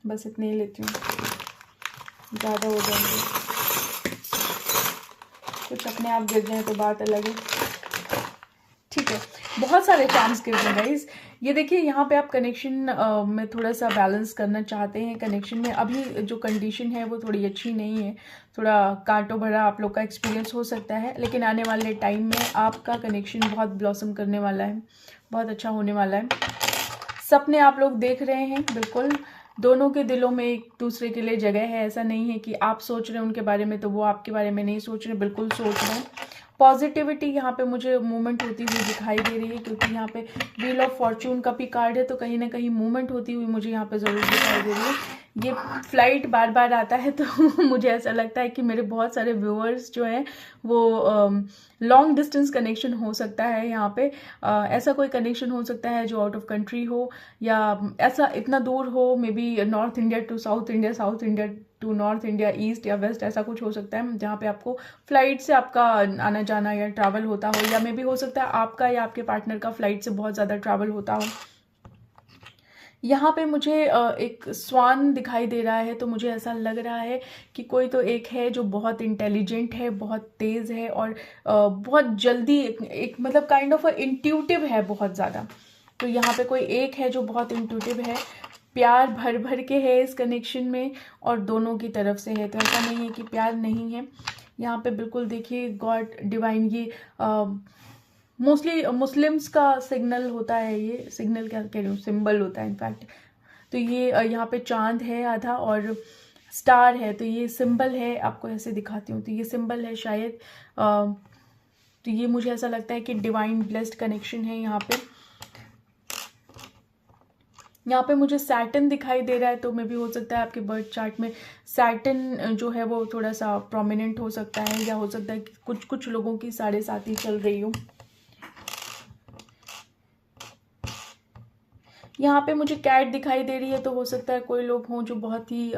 बस इतने ही लेती हूँ, ज़्यादा हो जाएंगे। कुछ अपने आप गिर जाए तो बात अलग है, ठीक है। बहुत सारे चार्म्स गिर गए गाइज। ये देखिए यहाँ पे आप कनेक्शन में थोड़ा सा बैलेंस करना चाहते हैं। कनेक्शन में अभी जो कंडीशन है वो थोड़ी अच्छी नहीं है, थोड़ा कांटों भरा आप लोग का एक्सपीरियंस हो सकता है, लेकिन आने वाले टाइम में आपका कनेक्शन बहुत ब्लॉसम करने वाला है, बहुत अच्छा होने वाला है। सपने आप लोग देख रहे हैं, बिल्कुल दोनों के दिलों में एक दूसरे के लिए जगह है। ऐसा नहीं है कि आप सोच रहे हैं उनके बारे में तो वो आपके बारे में नहीं सोच रहे, बिल्कुल सोच रहे हैं। पॉजिटिविटी यहाँ पे मुझे मूवमेंट होती हुई दिखाई दे रही है, क्योंकि यहाँ पे व्हील ऑफ फॉर्चून का भी कार्ड है, तो कहीं ना कहीं मूवमेंट होती हुई मुझे यहाँ पे ज़रूर दिखाई दे रही है। ये फ्लाइट बार बार आता है तो मुझे ऐसा लगता है कि मेरे बहुत सारे व्यूअर्स जो हैं वो लॉन्ग डिस्टेंस कनेक्शन हो सकता है यहाँ पे। ऐसा कोई कनेक्शन हो सकता है जो आउट ऑफ कंट्री हो, या ऐसा इतना दूर हो, maybe north India to south India, south India to north India, east या वेस्ट, ऐसा कुछ हो सकता है जहाँ पे आपको फ्लाइट से आपका आना जाना या ट्रैवल होता हो, या मे भी हो सकता है आपका या आपके पार्टनर का फ्लाइट से बहुत ज़्यादा ट्रैवल होता हो। यहाँ पे मुझे एक स्वान दिखाई दे रहा है, तो मुझे ऐसा लग रहा है कि कोई तो एक है जो बहुत इंटेलिजेंट है, बहुत तेज़ है और बहुत जल्दी एक मतलब काइंड ऑफ इंट्यूटिव है बहुत ज़्यादा। तो यहाँ पे कोई एक है जो बहुत इंट्यूटिव है, प्यार भर भर के है इस कनेक्शन में और दोनों की तरफ से है, तो ऐसा नहीं है कि प्यार नहीं है। यहाँ पे बिल्कुल देखिए गॉड डिवाइन, ये मोस्टली मुस्लिम्स का सिग्नल होता है, ये सिग्नल क्या कह रही हूँ, सिंबल होता है इनफैक्ट। तो ये यहाँ पे चांद है आधा और स्टार है, तो ये सिंबल है, आपको ऐसे दिखाती हूँ, तो ये सिंबल है शायद। तो ये मुझे ऐसा लगता है कि डिवाइन ब्लेस्ड कनेक्शन है यहाँ पे। यहाँ पे मुझे सैटर्न दिखाई दे रहा है, तो मे भी हो सकता है आपके बर्थ चार्ट में सैटर्न जो है वो थोड़ा सा प्रोमिनेंट हो सकता है, या हो सकता है कि कुछ कुछ लोगों की 7.5 चल रही हो। यहाँ पे मुझे कैट दिखाई दे रही है, तो हो सकता है कोई लोग हों जो बहुत ही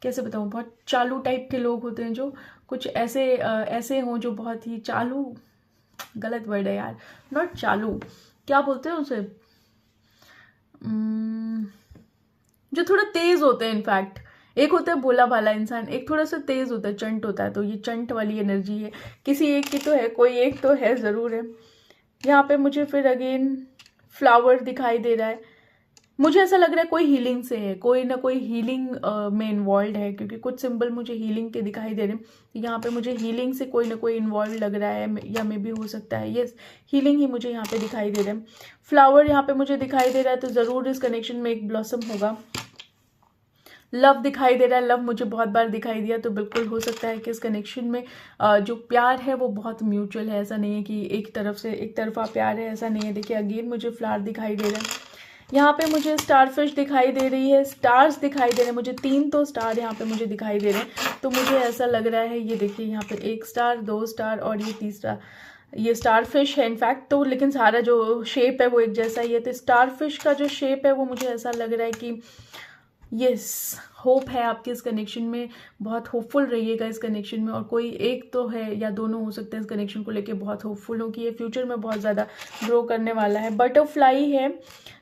कैसे बताऊँ, बहुत चालू टाइप के लोग होते हैं, जो कुछ ऐसे ऐसे हों जो बहुत ही चालू, गलत वर्ड है यार, नॉट चालू, क्या बोलते हैं उसे, जो थोड़ा तेज होते हैं। इनफैक्ट एक होता है भोला भाला इंसान, एक थोड़ा सा तेज होता है, चंट होता है, तो ये चंट वाली एनर्जी है, किसी एक की तो है, कोई एक तो है ज़रूर है। यहाँ पे मुझे फिर अगेन फ्लावर दिखाई दे रहा है, मुझे ऐसा लग रहा है कोई हीलिंग से है, कोई ना कोई हीलिंग में इन्वॉल्व है, क्योंकि कुछ सिंबल मुझे हीलिंग के दिखाई दे रहे हैं। यहाँ पे मुझे हीलिंग से कोई ना कोई इन्वॉल्व लग रहा है, या मे भी हो सकता है यस हीलिंग ही मुझे यहाँ पे दिखाई दे रहा है। फ्लावर यहाँ पे मुझे दिखाई दे रहा है, तो ज़रूर इस कनेक्शन में एक ब्लॉसम होगा। लव दिखाई दे रहा है, लव मुझे बहुत बार दिखाई दिया, तो बिल्कुल हो सकता है कि इस कनेक्शन में जो प्यार है वो बहुत म्यूचुअल है, ऐसा नहीं है कि एक तरफ से एक तरफा प्यार है, ऐसा नहीं है। देखिए अगेन मुझे फ्लावर दिखाई दे रहा है, यहाँ पे मुझे स्टार फिश दिखाई दे रही है, स्टार्स दिखाई दे रहे हैं मुझे, 3 तो स्टार यहाँ पे मुझे दिखाई दे रहे हैं। तो मुझे ऐसा लग रहा है, ये देखिए यहाँ पे 1 स्टार, 2 स्टार और ये तीसरा, ये स्टार फिश है इनफैक्ट। तो लेकिन सारा जो शेप है वो एक जैसा ही है। तो स्टार फिश का जो शेप है वो मुझे ऐसा लग रहा है कि यस, होप है आपके इस कनेक्शन में, बहुत होपफुल रहिएगा इस कनेक्शन में। और कोई एक तो है या दोनों हो सकते हैं इस कनेक्शन को लेके बहुत होपफुल हो कि ये फ्यूचर में बहुत ज़्यादा ग्रो करने वाला है। बटरफ्लाई है,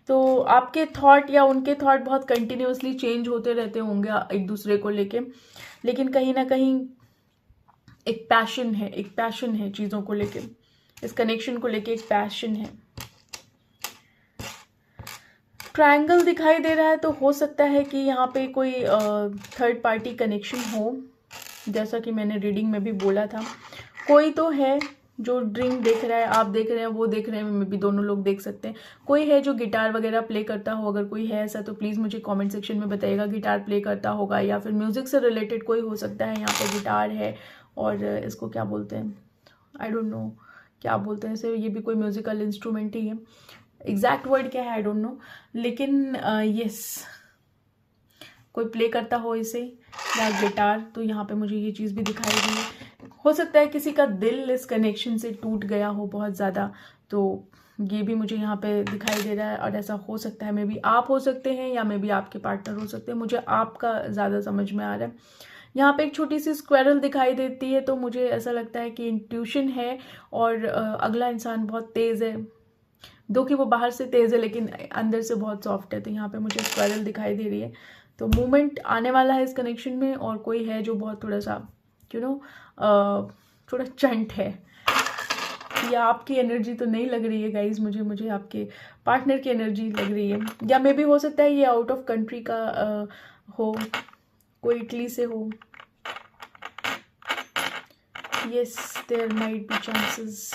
तो आपके थॉट या उनके थॉट बहुत कंटिन्यूसली चेंज होते रहते होंगे एक दूसरे को लेके, लेकिन कहीं ना कहीं एक पैशन है चीज़ों को लेके, इस कनेक्शन को लेके एक पैशन है। ट्रायंगल दिखाई दे रहा है, तो हो सकता है कि यहाँ पे कोई थर्ड पार्टी कनेक्शन हो, जैसा कि मैंने रीडिंग में भी बोला था। कोई तो है जो ड्रिंक देख रहा है, आप देख रहे हैं, वो देख रहे हैं, मे भी दोनों लोग देख सकते हैं। कोई है जो गिटार वगैरह प्ले करता हो, अगर कोई है ऐसा तो प्लीज़ मुझे कमेंट सेक्शन में बताइएगा। गिटार प्ले करता होगा या फिर म्यूज़िक से रिलेटेड कोई हो सकता है। यहाँ पे गिटार है और इसको क्या बोलते हैं, आई डोंट नो क्या बोलते हैं इसे, ये भी कोई म्यूज़िकल इंस्ट्रूमेंट ही है, एग्जैक्ट वर्ड क्या है आई डोंट नो, लेकिन यस कोई प्ले करता हो इसे या गिटार। तो यहाँ पे मुझे ये चीज़ भी दिखाई दी। हो सकता है किसी का दिल इस कनेक्शन से टूट गया हो बहुत ज़्यादा, तो ये भी मुझे यहाँ पे दिखाई दे रहा है। और ऐसा हो सकता है, मे बी आप हो सकते हैं या मे बी आपके पार्टनर हो सकते हैं, मुझे आपका ज़्यादा समझ में आ रहा है। यहाँ पे एक छोटी सी स्क्वायरल दिखाई देती है, तो मुझे ऐसा लगता है कि इंट्यूशन है और अगला इंसान बहुत तेज़ है, दो कि वो बाहर से तेज़ है लेकिन अंदर से बहुत सॉफ्ट है। तो यहाँ पे मुझे स्क्वायरल दिखाई दे रही है, तो मूवमेंट आने वाला है इस कनेक्शन में। और कोई है जो बहुत थोड़ा सा थोड़ा चंट है। या आपकी एनर्जी तो नहीं लग रही है गाइज, मुझे आपके पार्टनर की एनर्जी लग रही है। या मे भी हो सकता है ये आउट ऑफ कंट्री का हो, कोई इटली से हो। Yes, there might be chances.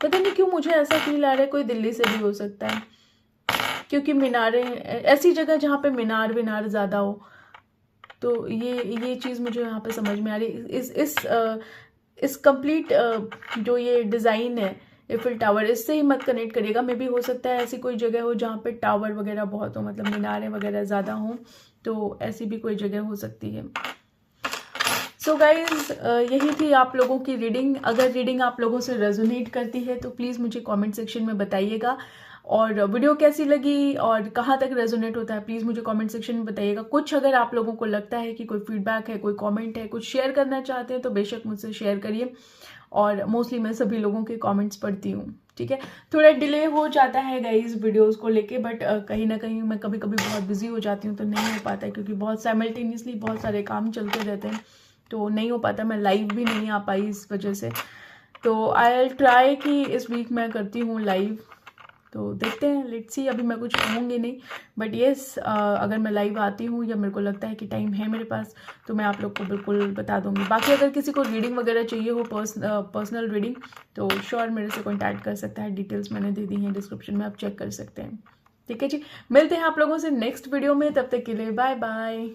पता नहीं क्यों मुझे ऐसा फील आ रहा है कोई दिल्ली से भी हो सकता है, क्योंकि मीनारें, ऐसी जगह जहाँ पे मीनार ज़्यादा हो, तो ये चीज़ मुझे यहाँ पे समझ में आ रही है। इस कंप्लीट जो ये डिज़ाइन है एफिल टावर, इससे ही मत कनेक्ट करिएगा। मे भी हो सकता है ऐसी कोई जगह हो जहाँ पे टावर वगैरह बहुत हो, मतलब मीनारें वगैरह ज़्यादा हों, तो ऐसी भी कोई जगह हो सकती है। सो गाइज, यही थी आप लोगों की रीडिंग। अगर रीडिंग आप लोगों से रेजोनेट करती है तो प्लीज़ मुझे कमेंट सेक्शन में बताइएगा। और वीडियो कैसी लगी और कहाँ तक रेजोनेट होता है प्लीज़ मुझे कमेंट सेक्शन में बताइएगा। कुछ अगर आप लोगों को लगता है कि कोई फीडबैक है, कोई कमेंट है, कुछ शेयर करना चाहते हैं तो बेशक मुझसे शेयर करिए। और मोस्टली मैं सभी लोगों के कमेंट्स पढ़ती हूँ, ठीक है। थोड़ा डिले हो जाता है गाइज वीडियोस को लेके, बट कहीं ना कहीं मैं कभी कभी बहुत बिजी हो जाती हूँ तो नहीं हो पाता है, क्योंकि बहुत साइमल्टेनियसली बहुत सारे काम चलते रहते हैं, तो नहीं हो पाता। मैं लाइव भी नहीं आ पाई इस वजह से। तो आई विल ट्राई कि इस वीक मैं करती हूँ लाइव, तो देखते हैं, लेट्स सी। अभी मैं कुछ कहूँगी नहीं, बट येस अगर मैं लाइव आती हूँ या मेरे को लगता है कि टाइम है मेरे पास तो मैं आप लोग को बिल्कुल बता दूँगी। बाकी अगर किसी को रीडिंग वगैरह चाहिए हो, पर्सनल रीडिंग, तो श्योर मेरे से कॉन्टैक्ट कर सकता है। डिटेल्स मैंने दे दी हैं डिस्क्रिप्शन में, आप चेक कर सकते हैं, ठीक है जी। मिलते हैं आप लोगों से नेक्स्ट वीडियो में, तब तक के लिए बाय बाय।